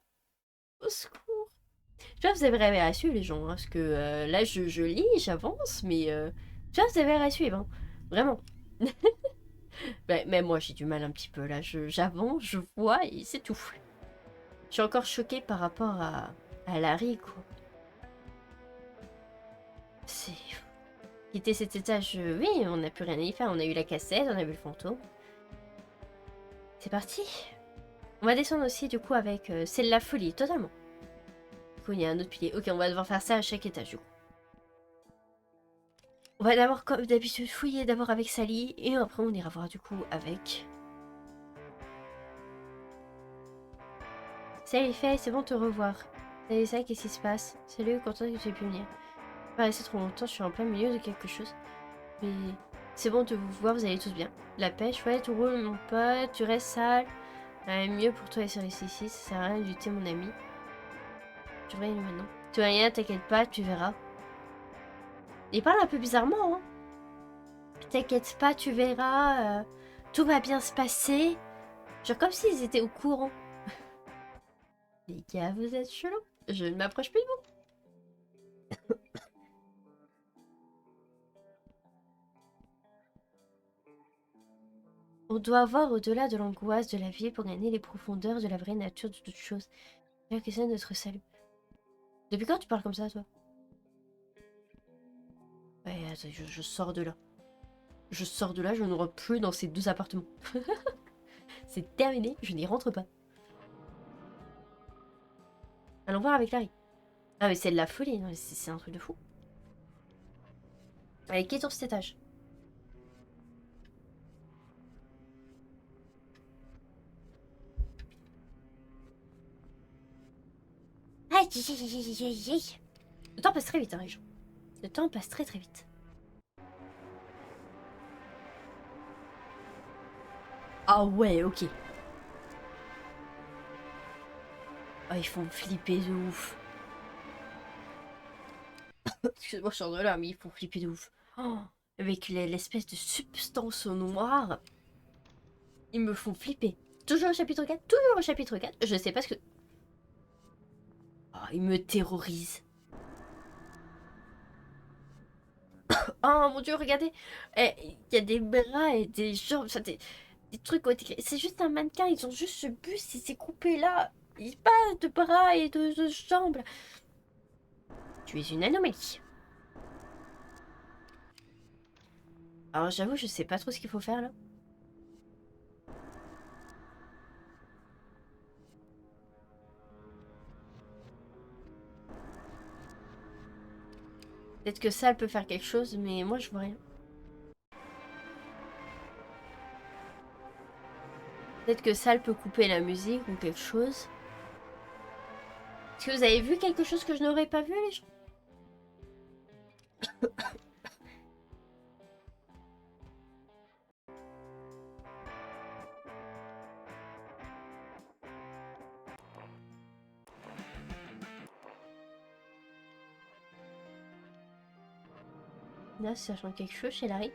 Au secours. Tu vois, vous avez réussi à suivre les gens, hein, parce que là, je lis, j'avance, mais tu vois, vous avez réussi à suivre, hein. Vraiment. Bah, même moi, j'ai du mal un petit peu, là. J'avance, je vois, et c'est tout. Je suis encore choquée par rapport à Larry, quoi. C'est... Quitter cet étage, oui, on n'a plus rien à y faire. On a eu la cassette, on a vu le fantôme. C'est parti. On va descendre aussi, du coup, avec... c'est de la folie, totalement. Du coup, il y a un autre pilier. Ok, on va devoir faire ça à chaque étage, du coup. On va d'abord, comme d'habitude, fouiller d'abord avec Sally. Et après, on ira voir, du coup, avec... Salut Faye, c'est bon de te revoir. Salut ça, qu'est-ce qui se passe? Salut, content que tu aies pu venir. Pas resté trop longtemps, je suis en plein milieu de quelque chose. mais c'est bon de vous voir, vous allez tous bien. La pêche, ouais, tout roule mon pote, tu restes sale. Mieux pour toi et sur ici, ça sert à rien de lutter mon ami. Tu vois maintenant. Tu vois rien, t'inquiète pas, tu verras. Il parle un peu bizarrement, hein. T'inquiète pas, tu verras. Tout va bien se passer. Genre comme s'ils étaient au courant. Les gars, vous êtes chelous. Je ne m'approche plus de vous. On doit voir au-delà de l'angoisse de la vie pour gagner les profondeurs de la vraie nature de toute chose. Faire que c'est notre salut. Depuis quand tu parles comme ça, toi? Ouais, attends, je sors de là. Je sors de là, je ne rentre plus dans ces 2 appartements. C'est terminé, je n'y rentre pas. Allons voir avec Larry. Ah mais c'est de la folie, c'est un truc de fou. Allez, quittons cet étage. Aïe, aïe, aïe, aïe, aïe, aïe. Le temps passe très vite, hein, les gens. Le temps passe très très vite. Ah ouais, ok. Ah, ils font flipper de ouf. Excuse-moi, je sors de là, mais ils font flipper de ouf. Oh, avec l'espèce de substance noire, ils me font flipper. Toujours au chapitre 4, toujours au chapitre 4. Je sais pas ce que... Oh, ils me terrorisent. Oh mon dieu, regardez. Il y a des bras et des jambes, enfin, des trucs ont été créés. C'est juste un mannequin, ils ont juste ce buste, il s'est coupé là. Il n'y a pas de bras et de jambes. Tu es une anomalie. Alors j'avoue, je sais pas trop ce qu'il faut faire là. Peut-être que ça, elle peut faire quelque chose, mais moi je vois rien. Peut-être que ça, elle peut couper la musique ou quelque chose. Est-ce que vous avez vu quelque chose que je n'aurais pas vu, les gens? Là, ça change quelque chose chez Larry.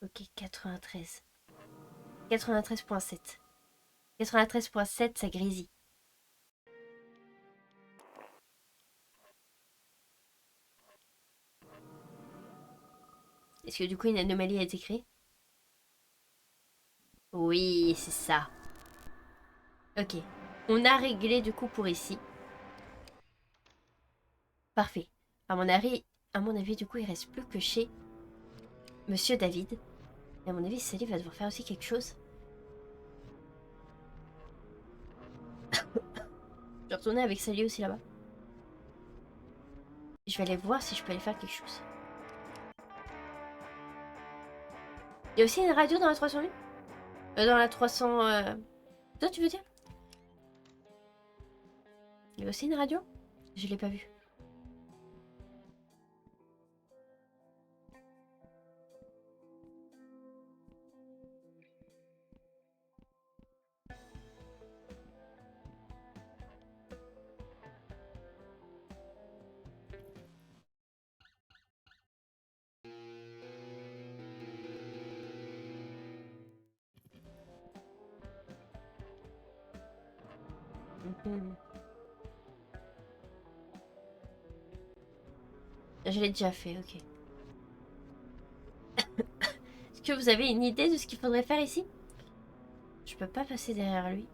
Ok, 93. 93.7. 93.7, ça grésille. Est-ce que du coup une anomalie a été créée? Oui, c'est ça. Ok. On a réglé du coup pour ici. Parfait. À mon avis, du coup, il reste plus que chez Monsieur David. Et à mon avis, Sally va devoir faire aussi quelque chose. Je vais retourner avec Sally aussi là-bas. Je vais aller voir si je peux aller faire quelque chose. Il y a aussi une radio dans la 308 dans la 300... Toi, tu veux dire? Il y a aussi une radio? Je l'ai pas vue. Mhm. Je l'ai déjà fait, ok. Est-ce que vous avez une idée de ce qu'il faudrait faire ici? Je peux pas passer derrière lui.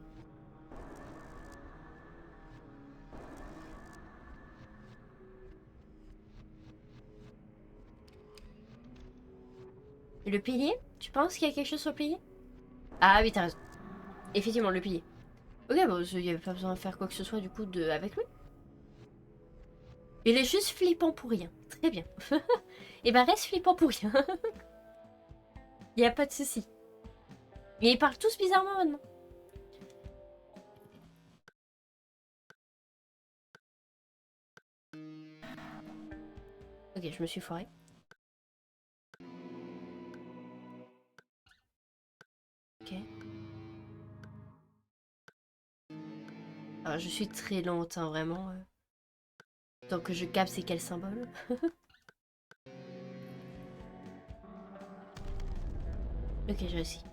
Et le pilier? Tu penses qu'il y a quelque chose sur le pilier? Ah oui, t'as raison. Effectivement, le pilier. Ok, bon, il n'y avait pas besoin de faire quoi que ce soit du coup avec lui. Il est juste flippant pour rien. Très bien. Et bah reste flippant pour rien. Il n'y a pas de souci. Mais ils parlent tous bizarrement maintenant. Ok, je me suis foirée. Ok. Alors, je suis très lente, hein, vraiment. Tant que je capte c'est quel symbole. Ok, j'ai réussi.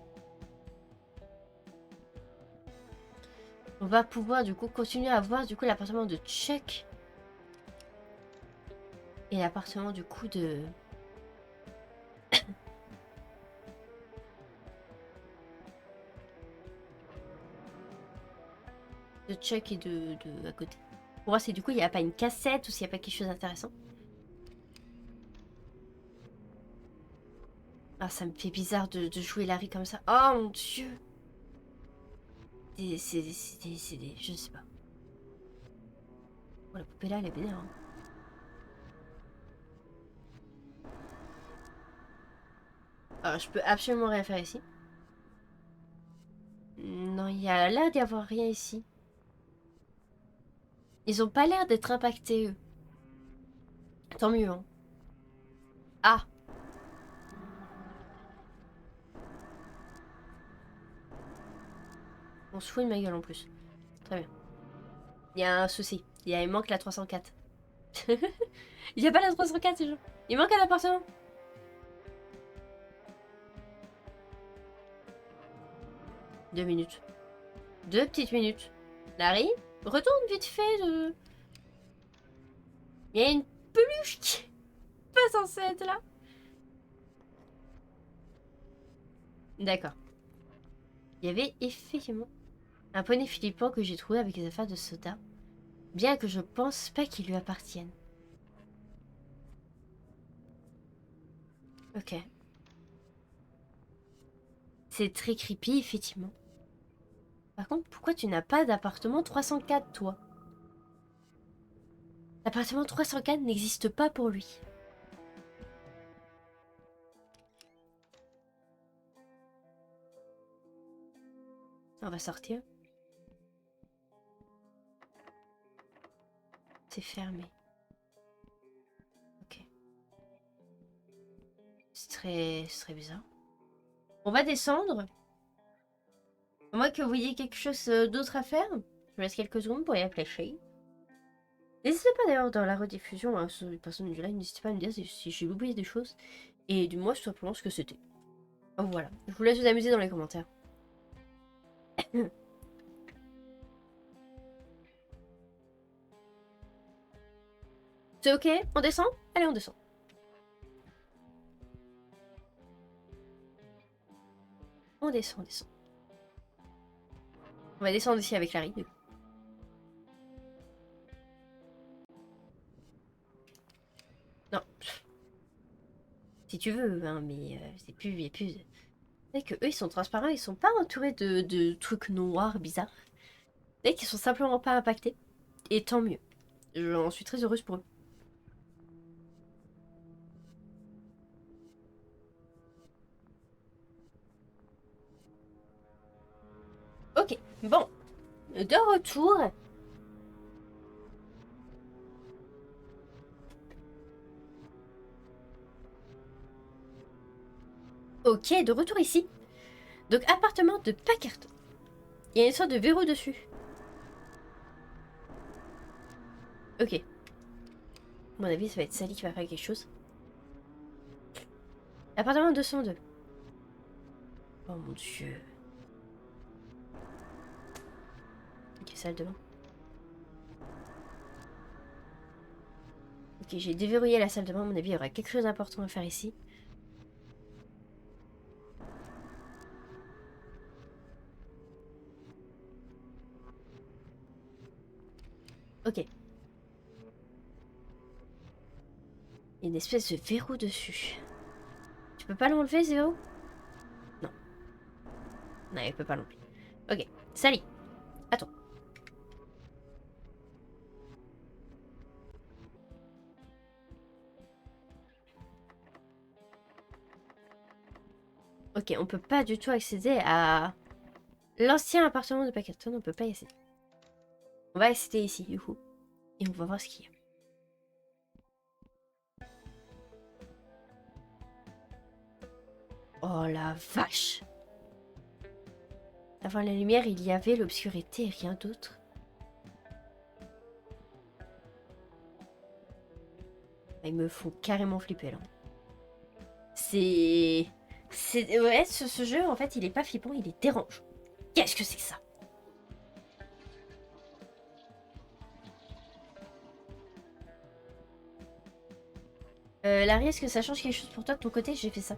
On va pouvoir du coup continuer à voir du coup l'appartement de Chuck. Et l'appartement du coup de... de Chuck et de à côté. Pour voir si du coup il n'y a pas une cassette ou s'il n'y a pas quelque chose d'intéressant. Ah, ça me fait bizarre de jouer Larry comme ça. Oh mon dieu. C'est des... Je sais pas. Oh, la poupée là, elle est bien. Hein. Alors, je peux absolument rien faire ici. Non, il y a l'air d'y avoir rien ici. Ils ont pas l'air d'être impactés, eux. Tant mieux, hein. Ah. On se fout de ma gueule en plus. Très bien. Il y a un souci. Il manque la 304. Il y a pas la 304, ces gens. Il manque un appartement. Deux minutes. Deux petites minutes. Larry, retourne vite fait de... Il y a une peluche qui est pas censée être là. D'accord. Il y avait effectivement un poney philippin que j'ai trouvé avec les affaires de soda. Bien que je pense pas qu'il lui appartienne. Ok. C'est très creepy, effectivement. Par contre, pourquoi tu n'as pas d'appartement 304, toi? L'appartement 304 n'existe pas pour lui. On va sortir. C'est fermé. Ok. C'est très bizarre. On va descendre. À moins que vous ayez quelque chose d'autre à faire. Je vous laisse quelques secondes pour y réfléchir. N'hésitez pas d'ailleurs dans la rediffusion, hein, sur les personnes du live, n'hésitez pas à me dire si j'ai oublié des choses. Et du moins tout simplement ce que c'était. Voilà. Je vous laisse vous amuser dans les commentaires. C'est ok? On descend? Allez, on descend. On descend, on descend. On va descendre ici avec Larry, du coup. Non. Si tu veux, hein, mais c'est plus... Il y a plus... C'est que eux, ils sont transparents, ils sont pas entourés de trucs noirs bizarres. C'est qu'ils sont simplement pas impactés. Et tant mieux. J'en suis très heureuse pour eux. Ok, bon. De retour. Ok, de retour ici. Donc, appartement de Packard. Il y a une sorte de verrou dessus. Ok. À mon avis, ça va être Sally qui va faire quelque chose. Appartement 202. Oh mon dieu. Ok, salle de bain. Ok, j'ai déverrouillé la salle de bain. À mon avis, il y aura quelque chose d'important à faire ici. Ok. Il y a une espèce de verrou dessus. Tu peux pas l'enlever, Zéro? Non. Non, il peut pas l'enlever. Ok. Sally. Attends. Ok, on peut pas du tout accéder à l'ancien appartement de Packerton. On peut pas y accéder. On va accéder ici, du coup. Et on va voir ce qu'il y a. Oh la vache! Avant la lumière, il y avait l'obscurité et rien d'autre. Ils me font carrément flipper là. C'est... Ouais, ce jeu, en fait, il est pas flippant, il est dérangeant. Qu'est-ce que c'est que ça? Larry, est-ce que ça change quelque chose pour toi de ton côté? J'ai fait ça.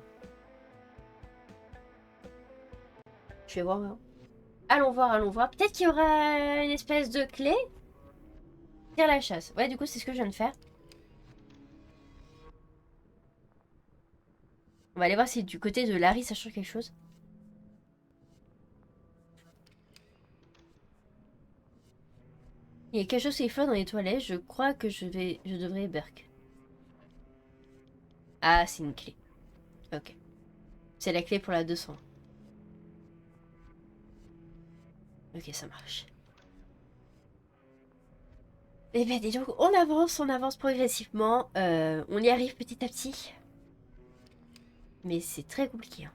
Je vais voir. Hein. Allons voir, allons voir. Peut-être qu'il y aura une espèce de clé. Tire la chasse. Ouais, du coup, c'est ce que je viens de faire. On va aller voir si du côté de Larry, ça change quelque chose. Il y a quelque chose qui flotte dans les toilettes. Je crois que je devrais Burk. Ah, c'est une clé. Ok. C'est la clé pour la 200. Ok, ça marche. Eh bien, dis donc, on avance progressivement. On y arrive petit à petit. Mais c'est très compliqué. Hein.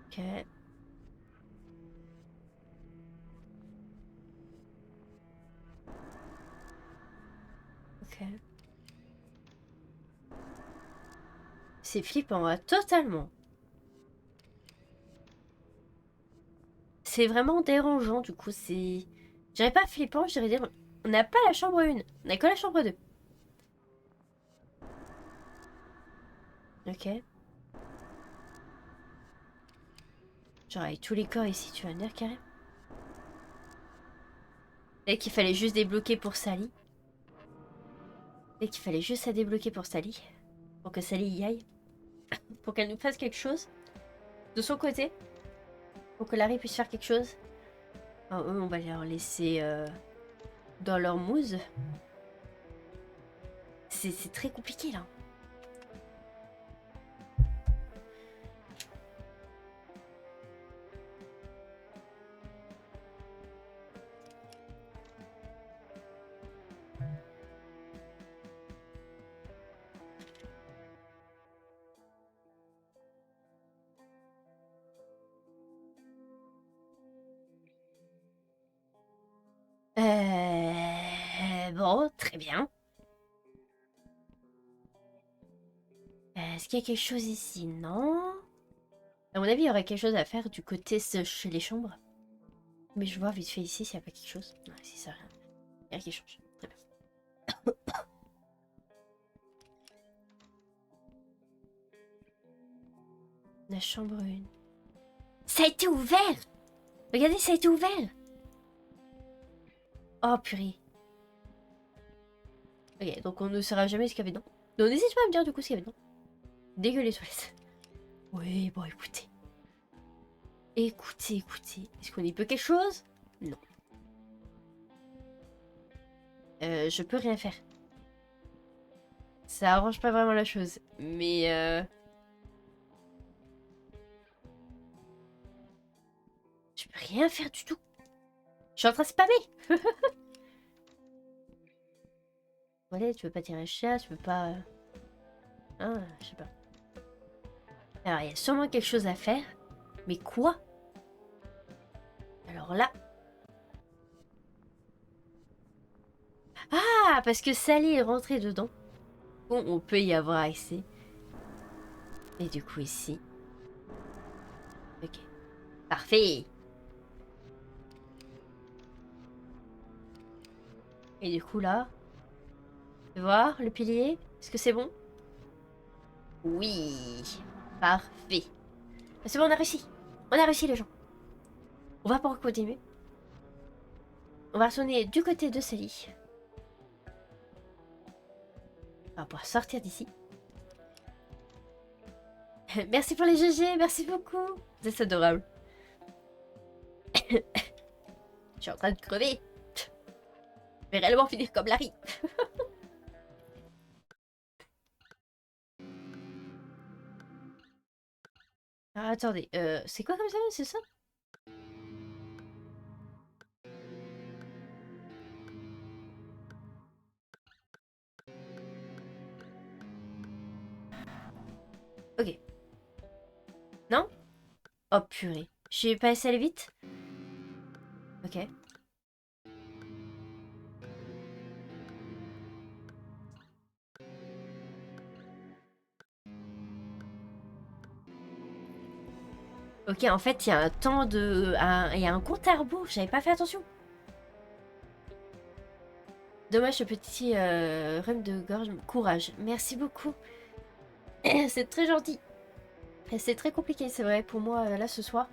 Ok. Ok. C'est flippant, hein, totalement. C'est vraiment dérangeant, du coup, c'est... Je dirais pas flippant, je dirais dire... On n'a pas la chambre 1, on a que la chambre 2. Ok. Genre avec tous les corps ici, tu vas venir carrément. Et qu'il fallait juste débloquer pour Sally. Et qu'il fallait juste à débloquer pour Sally. Pour que Sally y aille. Pour qu'elle nous fasse quelque chose. De son côté. Pour que Larry puisse faire quelque chose. Alors, eux, on va les laisser dans leur mousse. C'est très compliqué là. Bon, très bien. Est-ce qu'il y a quelque chose ici? Non. À mon avis, il y aurait quelque chose à faire du côté chez les chambres. Mais je vois vite fait ici s'il n'y a pas quelque chose. Ouais, si ça rien. Il y a rien qui change. Très bien. La chambre 1. Ça a été ouvert! Regardez, ça a été ouvert! Oh purée. Ok, donc on ne saura jamais ce qu'il y avait dedans. Donc n'hésite pas à me dire du coup ce qu'il y avait dedans. Dégueu les toilettes. Oui, bon écoutez. Écoutez. Est-ce qu'on y peut quelque chose? Non. Je peux rien faire. Ça arrange pas vraiment la chose. Mais je peux rien faire du tout. Je suis en train de spammer. Voilà, tu veux pas tirer un chat, tu veux pas... Ah, je sais pas. Alors, il y a sûrement quelque chose à faire. Mais quoi? Alors là... Ah, parce que Sally est rentrée dedans. Bon, on peut y avoir accès. Et du coup, ici... Ok. Parfait. Et du coup, là... Tu voir le pilier? Est-ce que c'est bon? Oui. Parfait. C'est bon, on a réussi. On a réussi, les gens. On va pouvoir continuer. On va retourner du côté de Sally. On va pouvoir sortir d'ici. Merci pour les GG, merci beaucoup. C'est adorable. Je suis en train de crever. Je vais réellement finir comme Larry. Alors, attendez, c'est quoi comme ça? C'est ça? Ok. Non? Oh purée. J'ai pas essayé aller vite? Ok. Ok, en fait, il y a un temps de... Il y a un compte à rebours, j'avais pas fait attention. Dommage ce petit rhume de gorge. Courage. Merci beaucoup. C'est très gentil. C'est très compliqué, c'est vrai, pour moi, là, ce soir.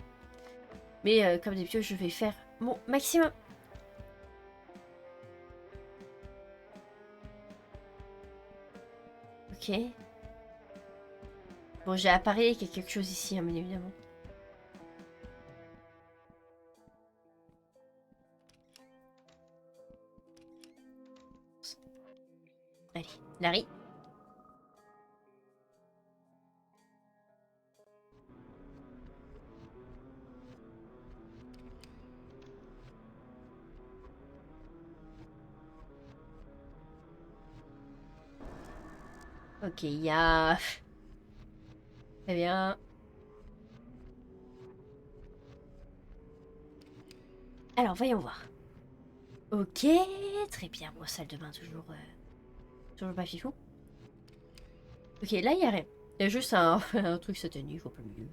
Mais comme d'habitude, je vais faire mon maximum. Ok. Bon, j'ai appareillé qu'il y a quelque chose ici, hein, bien évidemment. Allez, Larry. Ok, il y a... Très bien. Alors, voyons voir. Ok, très bien. Bon, salle de bain, toujours, toujours pas fifou. Ok, là, il y a rien. Il y a juste un, un truc satanique au plein milieu.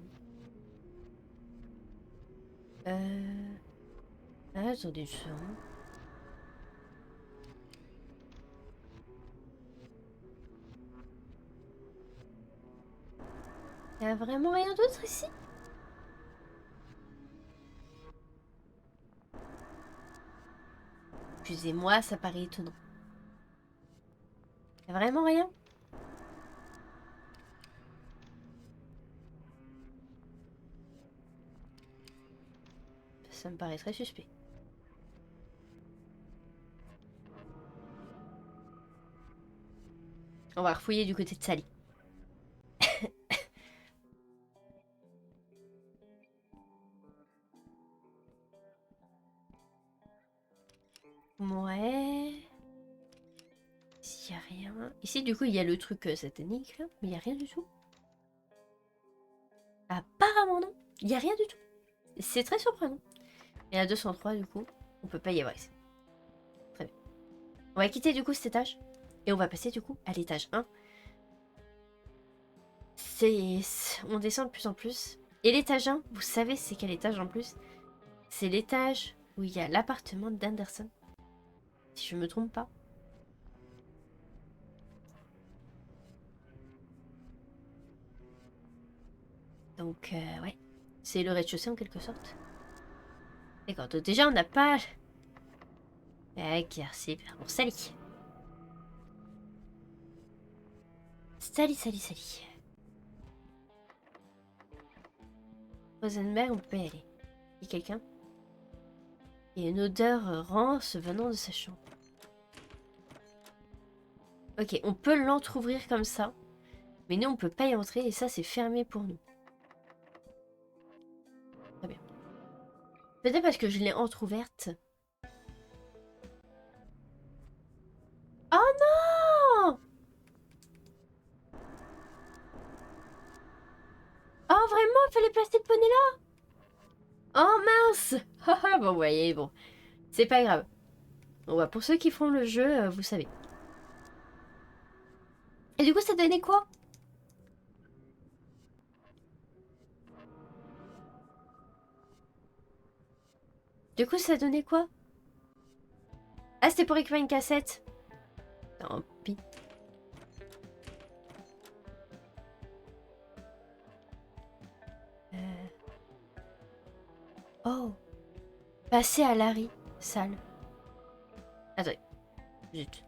Ah, attendez une seconde. Il y a vraiment rien d'autre ici? Excusez-moi, ça paraît étonnant. Il y a vraiment rien? Ça me paraît très suspect. On va refouiller du côté de Sally. Ouais. Ici, il n'y a rien. Ici, du coup, il y a le truc satanique, là. Mais il n'y a rien du tout. Apparemment, non. Il n'y a rien du tout. C'est très surprenant. Et à 203, du coup, on peut pas y avoir ici. Très bien. On va quitter, du coup, cet étage. Et on va passer, du coup, à l'étage 1. On descend de plus en plus. Et l'étage 1, vous savez c'est quel étage en plus? C'est l'étage où il y a l'appartement d'Anderson. Si je me trompe pas. Donc, ouais. C'est le rez-de-chaussée en quelque sorte. D'accord, donc déjà on n'a pas... Ok, c'est bien. Bon, Sally. Sally, Sally, Sally. Rosenberg, on peut pas y aller. Il y a quelqu'un? Il y a une odeur rance venant de sa chambre. Ok, on peut l'entrouvrir comme ça. Mais nous, on peut pas y entrer et ça, c'est fermé pour nous. Très bien. Peut-être parce que je l'ai entrouverte. Oh non! Oh vraiment, il fallait placer le poney là? Oh mince! Haha, bon, vous voyez, bon. C'est pas grave. Bon, bah, pour ceux qui font le jeu, vous savez. Et du coup, ça donnait quoi? Du coup, ça donnait quoi? Ah, c'était pour récupérer une cassette. Tant pis. Oh. Passer à Larry. Salle. Attendez. Zut.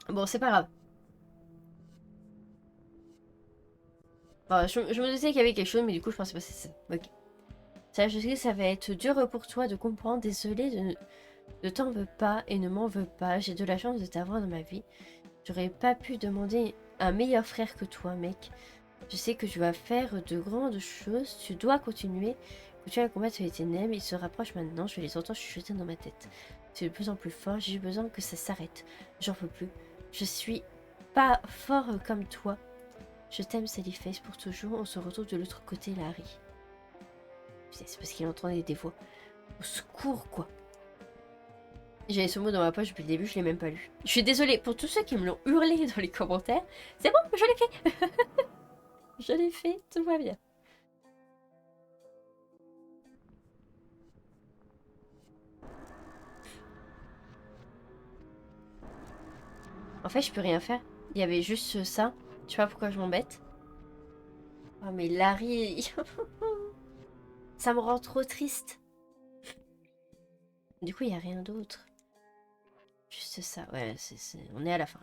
Bon, c'est pas grave. Bon, je me doutais qu'il y avait quelque chose, mais du coup, je pensais pas que c'est ça. Ok. Ça, je sais que ça va être dur pour toi de comprendre. Désolée de ne t'en veux pas et ne m'en veux pas. J'ai de la chance de t'avoir dans ma vie. J'aurais pas pu demander un meilleur frère que toi, mec. Je sais que tu vas faire de grandes choses. Tu dois continuer. Continuer à combattre les ténèbres. Il se rapproche maintenant. Je vais les entendre chuchoter dans ma tête. C'est de plus en plus fort. J'ai besoin que ça s'arrête. J'en peux plus. Je suis pas fort comme toi. Je t'aime, Sallyface, pour toujours. On se retrouve de l'autre côté, Larry. Putain, c'est parce qu'il entendait des voix. Au secours, quoi. J'avais ce mot dans ma poche depuis le début, je l'ai même pas lu. Je suis désolée pour tous ceux qui me l'ont hurlé dans les commentaires. C'est bon, je l'ai fait. Je l'ai fait, tout va bien. En fait, je peux rien faire. Il y avait juste ça. Tu vois pourquoi je m'embête? Oh, mais Larry... ça me rend trop triste. Du coup, il n'y a rien d'autre. Juste ça. Ouais, on est à la fin.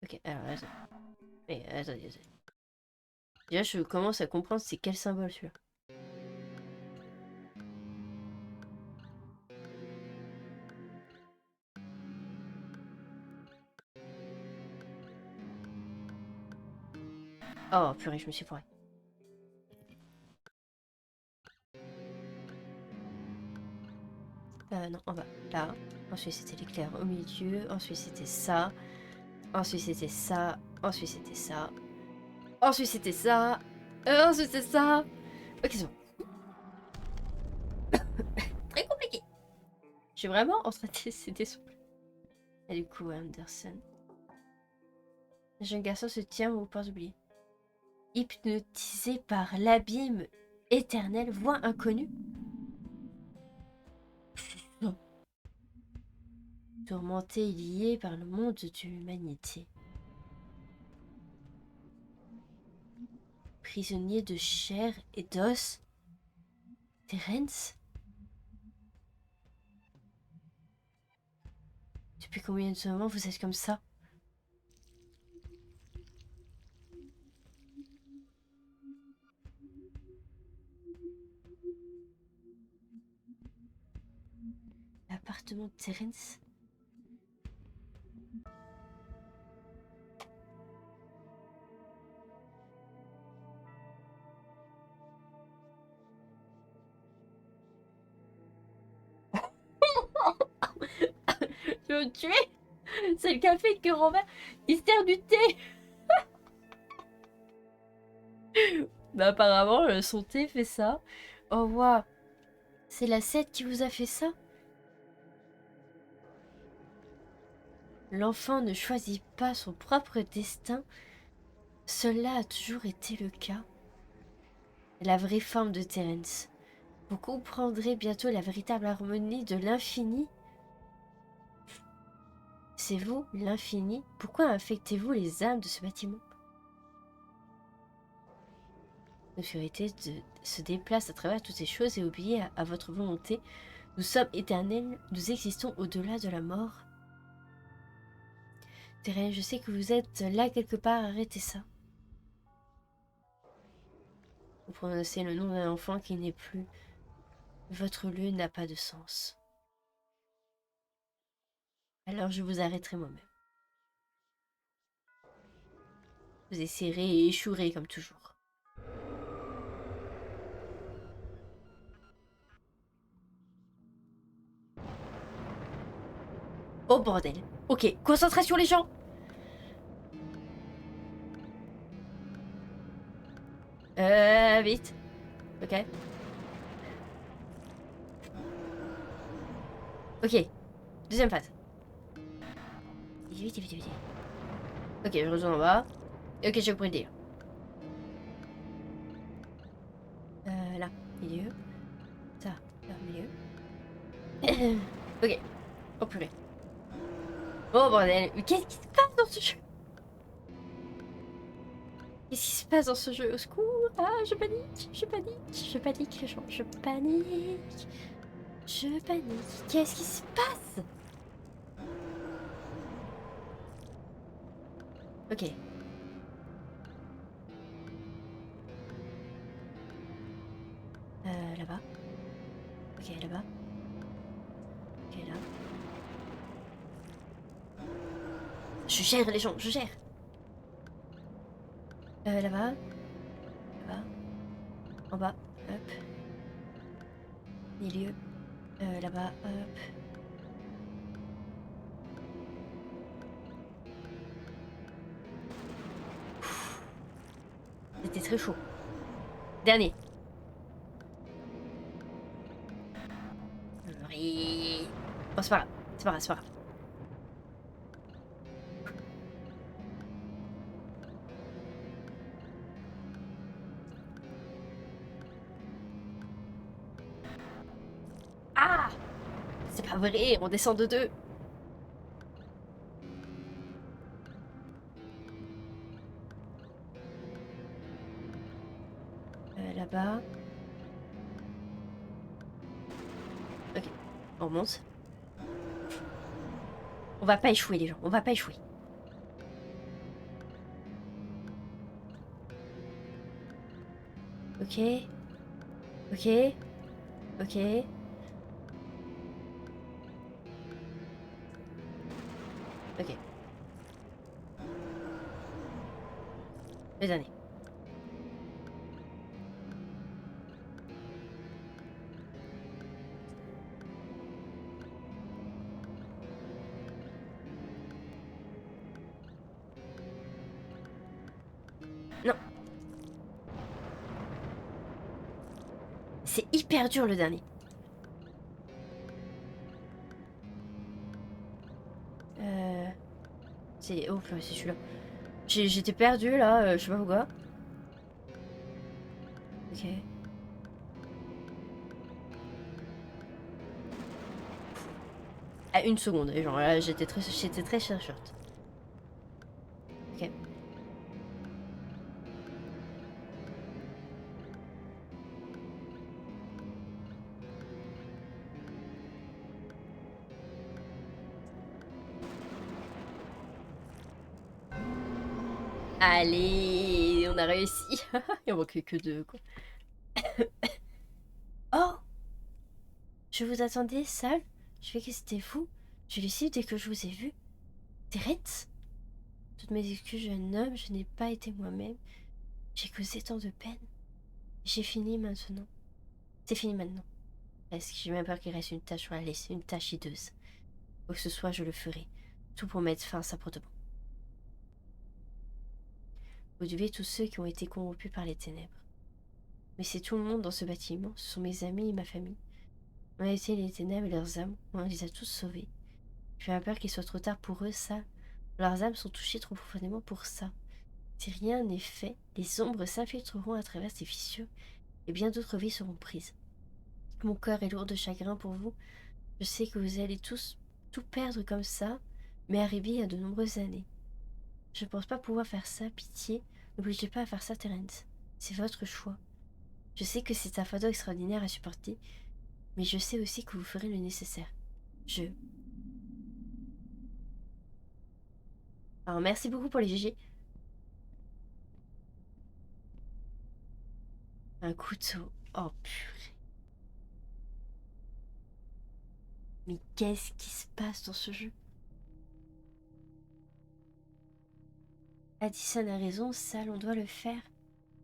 Ok, alors, attends. Mais, attendez. Déjà, je commence à comprendre c'est quel symbole, celui-là. Oh, purée, je me suis foirée. Non, en bas. Là. Ensuite, c'était l'éclair au milieu. Ensuite, c'était ça. Ensuite, c'était ça. Ensuite, c'était ça. Ensuite, c'était ça. Ensuite, c'est ça. Ok, c'est bon. Très compliqué. Je suis vraiment en train d'essayer des sons. Et du coup, Anderson. Le jeune garçon se tient au portes oubliées. Hypnotisé par l'abîme éternel, voix inconnue. Non. Tourmenté et lié par le monde de l'humanité. Prisonnier de chair et d'os. Terence? Depuis combien de temps vous êtes comme ça? L'appartement de Terence? Tu veux me tuer? C'est le café que Robert, il se sert du thé. Bah apparemment, son thé fait ça. Oh waouh. C'est la 7 qui vous a fait ça? L'enfant ne choisit pas son propre destin. Cela a toujours été le cas. La vraie forme de Terence. Vous comprendrez bientôt la véritable harmonie de l'infini. C'est vous, l'infini. Pourquoi infectez-vous les âmes de ce bâtiment? L'obscurité se déplace à travers toutes ces choses et obéit à votre volonté. Nous sommes éternels, nous existons au-delà de la mort. Terence, je sais que vous êtes là quelque part, arrêtez ça. Vous prononcez le nom d'un enfant qui n'est plus. Votre lieu n'a pas de sens. Alors je vous arrêterai moi-même. Vous essayerez et échouerez comme toujours. Oh bordel. Ok, concentration les gens. Vite. Ok. Ok, deuxième phase. Vite, vite, vite, vite. Ok, je retourne en bas. Ok, j'ai compris le délire. Là, milieu. Ça, là, milieu. Ok. Oh purée. Oh bordel. Mais qu'est-ce qui se passe dans ce jeu? Qu'est-ce qui se passe dans ce jeu? Au secours. Ah, je panique. Je panique. Je panique, les gens. Je panique. Je panique. Qu'est-ce qui se passe? Ok. Là-bas. Ok, là-bas. Ok, là. Je gère les gens, je gère. Là-bas. Là-bas. En bas. Hop. Milieu. Là-bas. Hop. très chaud. Dernier. Oui. Bon, c'est pas grave. C'est pas grave, c'est pas grave. Ah! C'est pas vrai, on descend de 2. Là-bas. Ok, on monte. On va pas échouer, les gens. On va pas échouer. Ok. Ok. Ok. Ok. Le dernier. Non. C'est hyper dur, le dernier. Euh... C'est... Oh, purée, c'est celui-là. J'étais perdue, là. Je sais pas pourquoi. Ok. À 1 seconde. Et genre, là, j'étais très short. Ok. Allez, on a réussi. Il en manquait que 2, quoi. Oh! Je vous attendais, sale. Je fais que c'était vous. Je l'ai su dès que je vous ai vu. Terrette? Toutes mes excuses, jeune homme, je n'ai pas été moi-même. J'ai causé tant de peine. J'ai fini maintenant. C'est fini maintenant. Est-ce que j'ai même peur qu'il reste une tache sur la laisse, une tache hideuse. Quoi que ce soit, je le ferai. Tout pour mettre fin à ça pour de bon. Vous devez tous ceux qui ont été corrompus par les ténèbres. Mais c'est tout le monde dans ce bâtiment. Ce sont mes amis et ma famille. On a été les ténèbres et leurs âmes. On les a tous sauvés. J'ai bien peur qu'il soit trop tard pour eux, ça. Leurs âmes sont touchées trop profondément pour ça. Si rien n'est fait, les ombres s'infiltreront à travers ces fissures et bien d'autres vies seront prises. Mon cœur est lourd de chagrin pour vous. Je sais que vous allez tous tout perdre comme ça, mais arriver il y a de nombreuses années. Je ne pense pas pouvoir faire ça, pitié. N'obligez pas à faire ça, Terence. C'est votre choix. Je sais que c'est un fardeau extraordinaire à supporter, mais je sais aussi que vous ferez le nécessaire. Alors, merci beaucoup pour les GG. Un couteau. Oh purée. Mais qu'est-ce qui se passe dans ce jeu? Addison a raison, Sal, on doit le faire.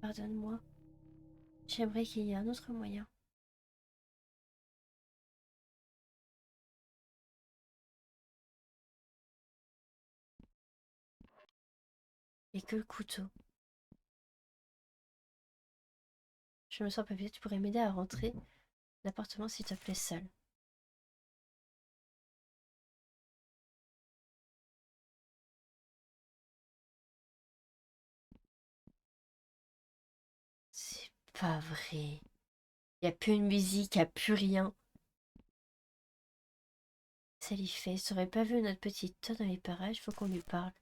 Pardonne-moi. J'aimerais qu'il y ait un autre moyen. Et que le couteau. Je me sens pas bien, tu pourrais m'aider à rentrer l'appartement s'il te plaît, Sal. C'est pas vrai. Y a plus de musique, y a plus rien. Ça l'y fait. T'aurais pas vu notre petite toi dans les parages, faut qu'on lui parle.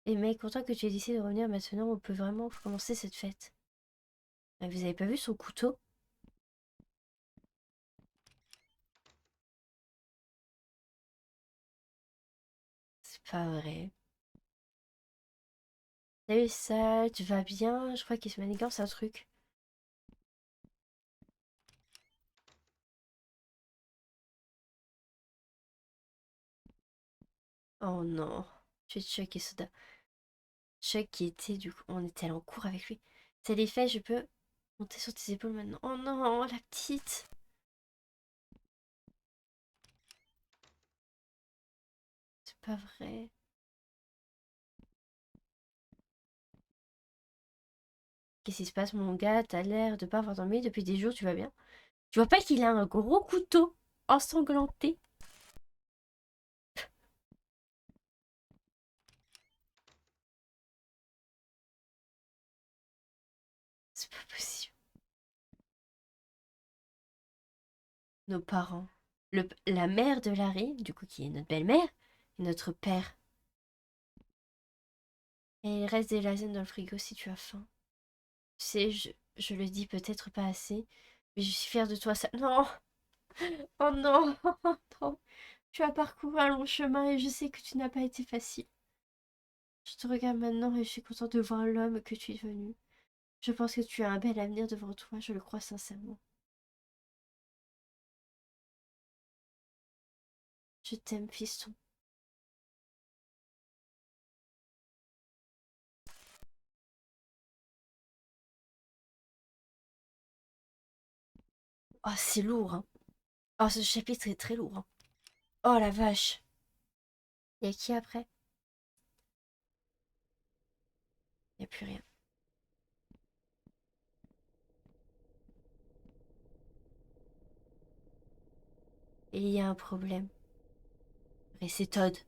Et mec, content que tu aies décidé de revenir maintenant, on peut vraiment commencer cette fête. Ah, vous avez pas vu son couteau? C'est pas vrai. Salut Sal, tu vas bien? Je crois qu'il se manigance un truc. Oh non. Je suis choquée, Soda. Chuck qui était, du coup, on était allé en cours avec lui. C'est les faits, je peux monter sur tes épaules maintenant. Oh non, la petite. C'est pas vrai. Qu'est-ce qui se passe, mon gars? T'as l'air de pas avoir dormi depuis des jours, tu vas bien? Tu vois pas qu'il a un gros couteau ensanglanté? C'est pas possible. Nos parents. La mère de Larry, du coup, qui est notre belle-mère, et notre père. Et il reste des lasagnes dans le frigo si tu as faim. Tu sais, je le dis peut-être pas assez, mais je suis fière de toi. Ça... Non! Oh non! Non. Tu as parcouru un long chemin et je sais que tu n'as pas été facile. Je te regarde maintenant et je suis contente de voir l'homme que tu es devenu. Je pense que tu as un bel avenir devant toi, je le crois sincèrement. Je t'aime, fiston. Oh, c'est lourd, hein. Oh, ce chapitre est très lourd, hein. Oh la vache. Y a qui après? Y a plus rien. Il y a un problème. Et c'est Todd. J'ai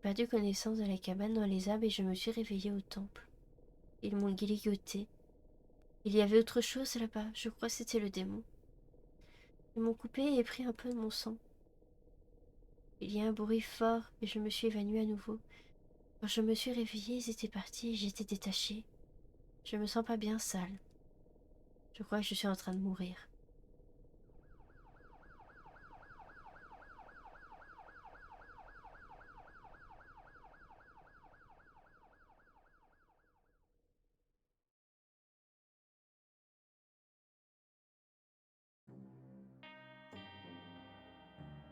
perdu connaissance de la cabane dans les arbres et je me suis réveillée au temple. Ils m'ont ligoté. Il y avait autre chose là-bas. Je crois que c'était le démon. Ils m'ont coupé et pris un peu de mon sang. Il y a un bruit fort et je me suis évanouie à nouveau. Quand je me suis réveillée, ils étaient partis et j'étais détachée. Je me sens pas bien sale. Je crois que je suis en train de mourir.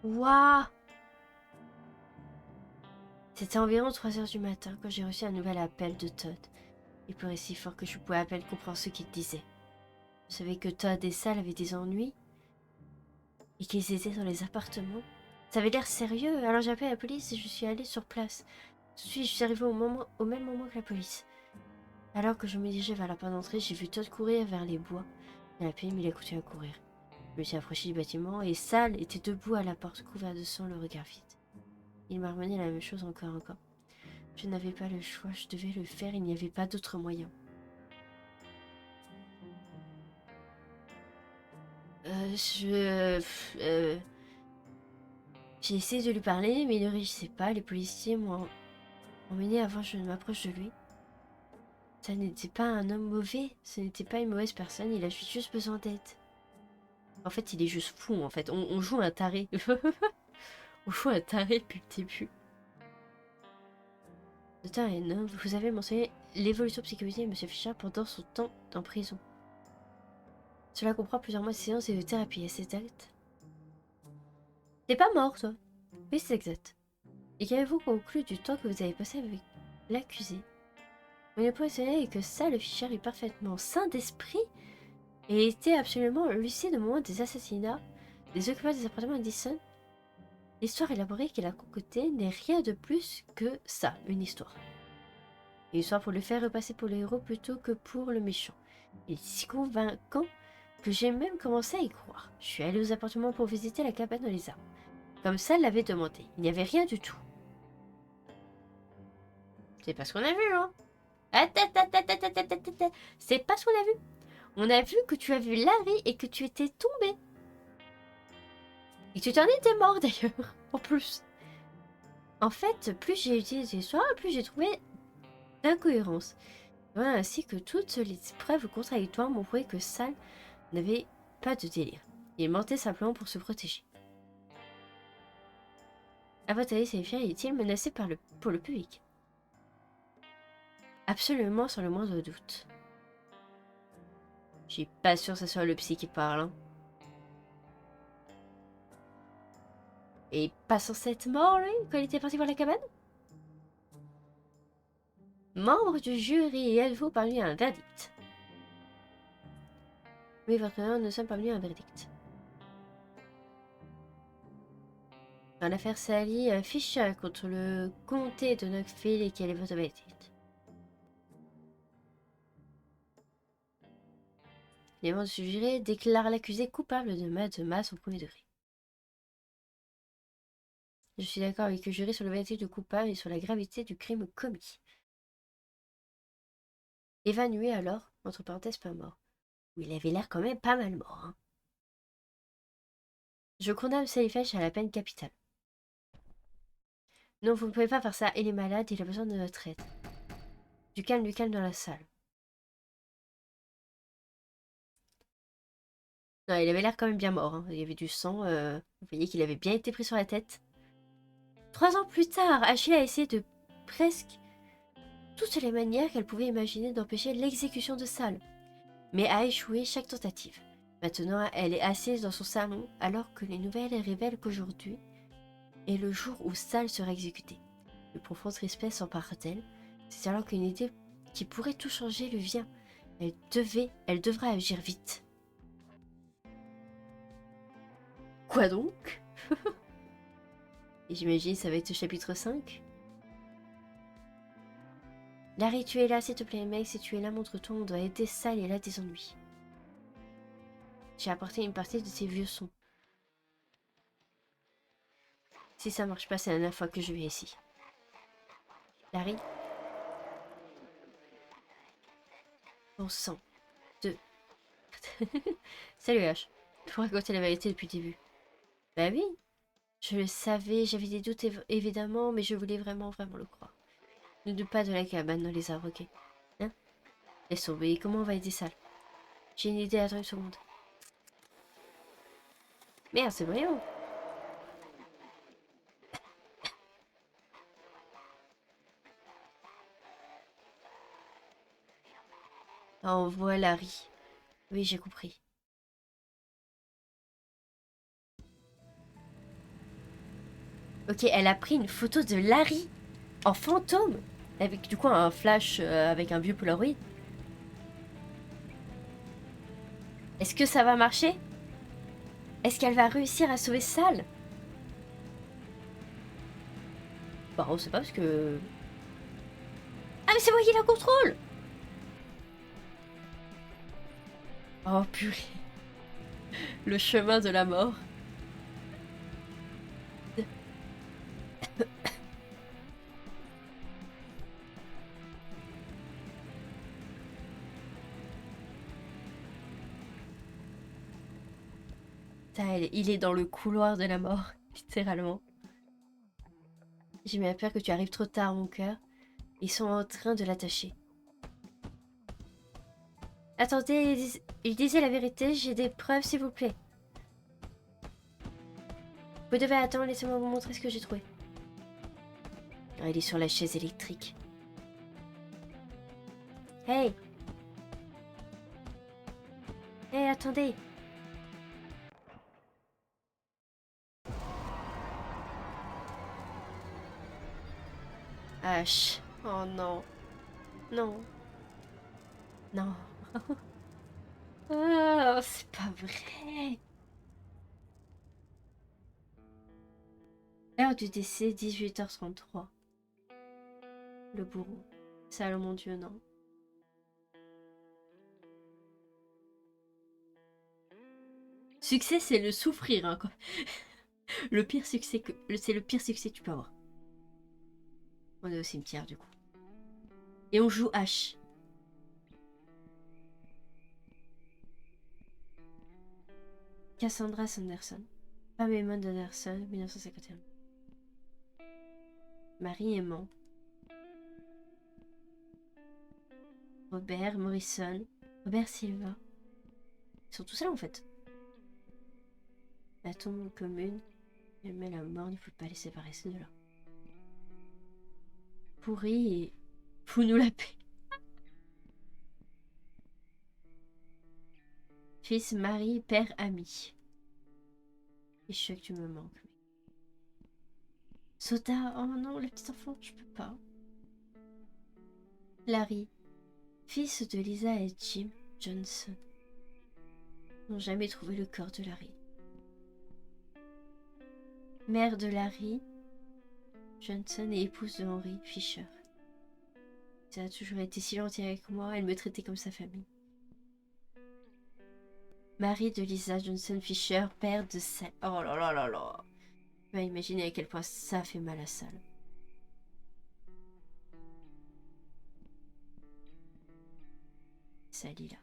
Waouh! C'était environ 3 heures du matin quand j'ai reçu un nouvel appel de Todd. Il pleurait si fort que je pouvais à peine comprendre ce qu'il disait. Je savais que Todd et Sal avaient des ennuis et qu'ils étaient dans les appartements. Ça avait l'air sérieux, alors j'ai appelé la police et je suis allée sur place. Tout de suite, je suis arrivée au même moment que la police. Alors que je me dirigeais vers la porte d'entrée, j'ai vu Todd courir vers les bois. Il a payé, mais il a continué à courir. Je me suis approchée du bâtiment et Sal était debout à la porte, couvert de sang, le regard vide. Il m'a ramené la même chose encore. Je n'avais pas le choix, je devais le faire, il n'y avait pas d'autre moyen. J'ai essayé de lui parler, mais il ne réagissait pas. Les policiers m'ont emmené avant que je ne m'approche de lui. Ça n'était pas un homme mauvais, ce n'était pas une mauvaise personne, il a juste besoin d'aide. En fait, il est juste fou, en fait. On joue un taré. On joue un taré depuis le début. Docteur Hennon, vous avez mentionné l'évolution psychologique de M. Fischer pendant son temps en prison. Cela comprend plusieurs mois de séances et de thérapie, est-ce exact? T'es pas mort, toi? Oui, c'est exact. Et qu'avez-vous conclu du temps que vous avez passé avec l'accusé? Mon impressionné est que ça, le Fischer est parfaitement sain d'esprit et était absolument lucide au moment des assassinats des occupants des appartements Edison. L'histoire élaborée qu'il a concoctée n'est rien de plus que ça, une histoire. Une histoire pour le faire repasser pour le héros plutôt que pour le méchant. Il est si convaincant que j'ai même commencé à y croire. Je suis allée aux appartements pour visiter la cabane dans les arbres. Comme ça l'avait demandé. Il n'y avait rien du tout. C'est pas ce qu'on a vu, hein? C'est pas ce qu'on a vu. On a vu que tu as vu Larry et que tu étais tombé. Et que tu t'en étais mort d'ailleurs, en plus. En fait, plus j'ai utilisé l'histoire, plus j'ai trouvé d'incohérences. Voilà, ainsi que toutes les preuves contradictoires m'ont prouvé que Sal n'avait pas de délire. Il mentait simplement pour se protéger. À votre avis, Saphir est-il menacé pour le public? Absolument, sans le moindre doute. Je suis pas sûre que ce soit le psy qui parle. Hein. Et pas censé être mort, lui, quand il était parti voir la cabane? Membre du jury, êtes-vous parvenu à un verdict? Oui, votre honneur, nous sommes parvenus à un verdict. Dans l'affaire Sally Fisher contre le comté de Knoxville et quel est votre verdict? Les membres du jury déclarent l'accusé coupable de meurtre de masse au premier degré. Je suis d'accord avec le jury sur le verdict de coupable et sur la gravité du crime commis. Évanoué alors, entre parenthèses pas mort. Il avait l'air quand même pas mal mort. Hein. Je condamne Sally Fisher à la peine capitale. Non, vous ne pouvez pas faire ça. Il est malade, il a besoin de notre aide. Du calme dans la salle. Non, il avait l'air quand même bien mort. Hein. Il y avait du sang. Vous voyez qu'il avait bien été pris sur la tête. 3 ans plus tard, Achille a essayé de presque toutes les manières qu'elle pouvait imaginer d'empêcher l'exécution de Sal, mais a échoué chaque tentative. Maintenant, elle est assise dans son salon alors que les nouvelles révèlent qu'aujourd'hui est le jour où Sal sera exécuté. Une profonde tristesse s'empare d'elle. C'est alors qu'une idée qui pourrait tout changer lui vient. Elle devra agir vite. Quoi donc? Et j'imagine ça va être le chapitre 5. Larry, tu es là, s'il te plaît, mec, si tu es là, montre-toi, on doit aider Sal et là des ennuis. J'ai apporté une partie de ces vieux sons. Si ça marche pas, c'est la dernière fois que je vais ici. Larry? Bon sang. Salut H. Il faut raconter la vérité depuis le début. Bah oui. Je le savais, j'avais des doutes évidemment, mais je voulais vraiment le croire. Ne doute pas de la cabane dans les arbres, ok? Hein? Laisse tomber, comment on va aider Sal? J'ai une idée, attends une seconde. Merde, c'est brillant. On voit Larry. Oui, j'ai compris. Ok, elle a pris une photo de Larry en fantôme. Avec du coup un flash avec un vieux Polaroid. Est-ce que ça va marcher? Est-ce qu'elle va réussir à sauver Sal? Bah on sait pas parce que... Ah mais c'est moi qui la contrôle! Oh purée. Le chemin de la mort. Putain, il est dans le couloir de la mort, littéralement. J'ai bien peur que tu arrives trop tard, mon cœur. Ils sont en train de l'attacher. Attendez, il disait la vérité, j'ai des preuves, s'il vous plaît. Vous devez attendre, laissez-moi vous montrer ce que j'ai trouvé. Ah, il est sur la chaise électrique. Hey! Hey, attendez! H. Oh non. Non. Non. Oh, c'est pas vrai. L'heure du décès, 18h33. Le bourreau. Sale, mon Dieu, non. Succès, c'est le souffrir, hein, quoi. Le pire succès c'est le pire succès que tu peux avoir. On est au cimetière, du coup. Et on joue H. Cassandra Sanderson. Pamela Anderson, 1951. Marie Aimant. Robert Morrison. Robert Silva. Ils sont tous là, en fait. La tombe commune. Mais la mort, il ne faut pas les séparer ces deux-là. Pourri et... Fous-nous la paix. Fils, mari, père, ami. Et je sais que tu me manques. Soda, oh non, le petit enfant, je peux pas. Larry, fils de Lisa et Jim Johnson, n'ont jamais trouvé le corps de Larry. Mère de Larry Johnson et épouse de Henry Fisher. Elle a toujours été si gentille avec moi, elle me traitait comme sa famille. Mari de Lisa Johnson Fisher, père de Sally. Oh là là là là. Tu vas imaginer à quel point ça fait mal à Sally. Sally là.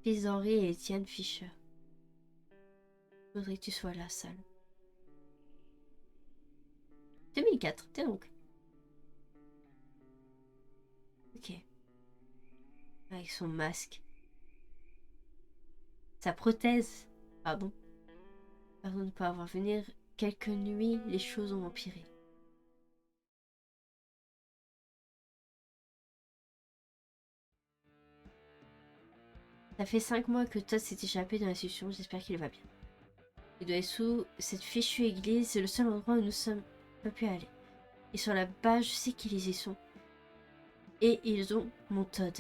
Fils d'Henry et Etienne Fisher. Faudrait que tu sois là, Sally. 2004, t'es donc. Ok. Avec son masque. Sa prothèse. Pardon. Pardon de ne pas avoir venir. Quelques nuits, les choses ont empiré. Ça fait 5 mois que Todd s'est échappé dans l'institution, j'espère qu'il va bien. Il doit être sous cette fichue église, c'est le seul endroit où nous sommes pas pu aller. Et sur la base, je sais qu'ils y sont. Et ils ont mon Todd.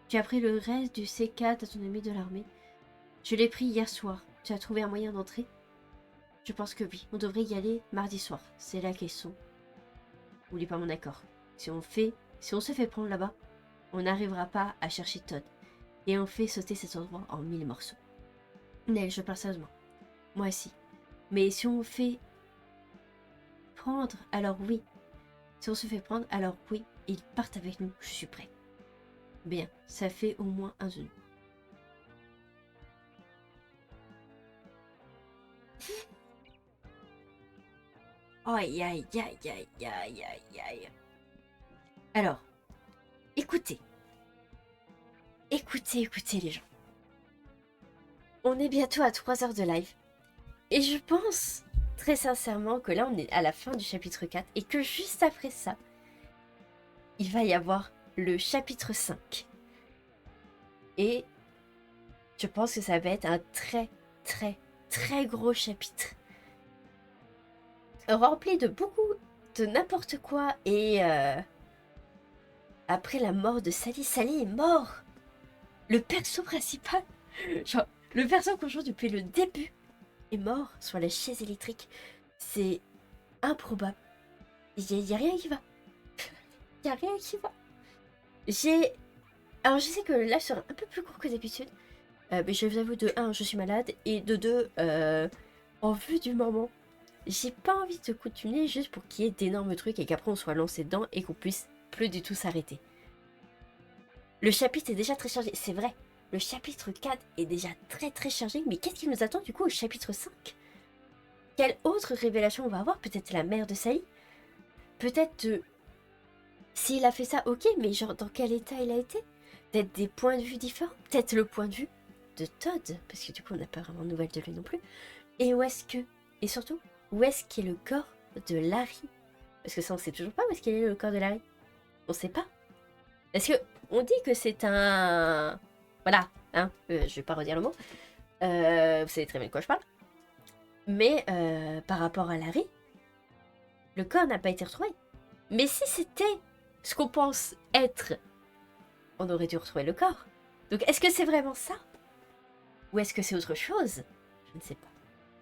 Tu as pris le reste du C4 à ton ami de l'armée. Je l'ai pris hier soir. Tu as trouvé un moyen d'entrer? Je pense que oui. On devrait y aller mardi soir. C'est là qu'ils sont. Oublie pas mon accord. Si on se fait prendre là-bas, on n'arrivera pas à chercher Todd. Et on fait sauter cet endroit en 1000 morceaux. Nell, je parle sérieusement. Moi aussi. Mais si on fait prendre, alors oui. Si on se fait prendre, alors oui. Ils partent avec nous. Je suis prêt. Bien, ça fait au moins un de nous. Aïe, aïe, aïe, aïe, aïe, aïe, aïe. Alors, écoutez. Écoutez les gens. On est bientôt à 3 heures de live. Et je pense très sincèrement que là, on est à la fin du chapitre 4 et que juste après ça, il va y avoir le chapitre 5. Et je pense que ça va être un très gros chapitre. Rempli de beaucoup de n'importe quoi. Et après la mort de Sally, Sally est mort. Le perso principal, genre le perso qu'on joue depuis le début, est mort sur la chaise électrique. C'est improbable. Il y a rien qui va. Il y a rien qui va. Alors je sais que là sera un peu plus court que d'habitude. Mais je vous avoue, de 1, je suis malade. Et de 2, en vue du moment, j'ai pas envie de continuer juste pour qu'il y ait d'énormes trucs et qu'après on soit lancé dedans et qu'on puisse plus du tout s'arrêter. Le chapitre est déjà très chargé, c'est vrai. Le chapitre 4 est déjà très chargé. Mais qu'est-ce qui nous attend du coup au chapitre 5? Quelle autre révélation on va avoir? Peut-être la mère de Sally? Peut-être... S'il a fait ça, ok, mais genre dans quel état il a été? Peut-être des points de vue différents? Peut-être le point de vue de Todd? Parce que du coup on n'a pas vraiment de nouvelles de lui non plus. Et où est-ce que... Et surtout, où est-ce qu'est le corps de Larry? Parce que ça on sait toujours pas où est-ce qu'il est le corps de Larry. On sait pas. Parce que on dit que c'est un... Voilà, hein, je vais pas redire le mot. Vous savez très bien de quoi je parle. Mais par rapport à Larry, le corps n'a pas été retrouvé. Mais si c'était ce qu'on pense être, on aurait dû retrouver le corps. Donc est-ce que c'est vraiment ça? Ou est-ce que c'est autre chose? Je ne sais pas.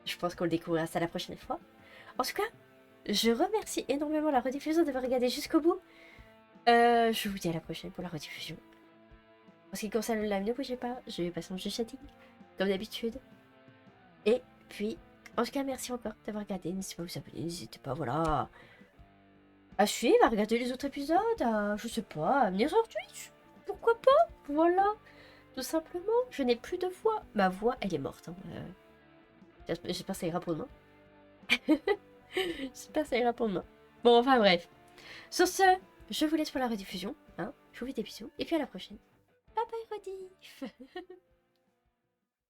Je pense qu'on le découvrira ça la prochaine fois. En tout cas, je remercie énormément la rediffusion d'avoir regardé jusqu'au bout. Je vous dis à la prochaine pour la rediffusion. En ce qui concerne le live, ne bougez pas, je vais passer en jeu chatting, comme d'habitude. Et puis, en tout cas, merci encore d'avoir regardé. N'hésitez pas à vous abonner, n'hésitez pas, voilà, à suivre, à regarder les autres épisodes, à, je sais pas, à venir sur Twitch. Pourquoi pas? Voilà, tout simplement. Je n'ai plus de voix. Ma voix, elle est morte. Hein. J'espère que ça ira pour demain. J'espère que ça ira pour demain. Bon, enfin bref. Sur ce, je vous laisse pour la rediffusion. Hein. Je vous fais des bisous. Et puis à la prochaine. Bye bye, rediff.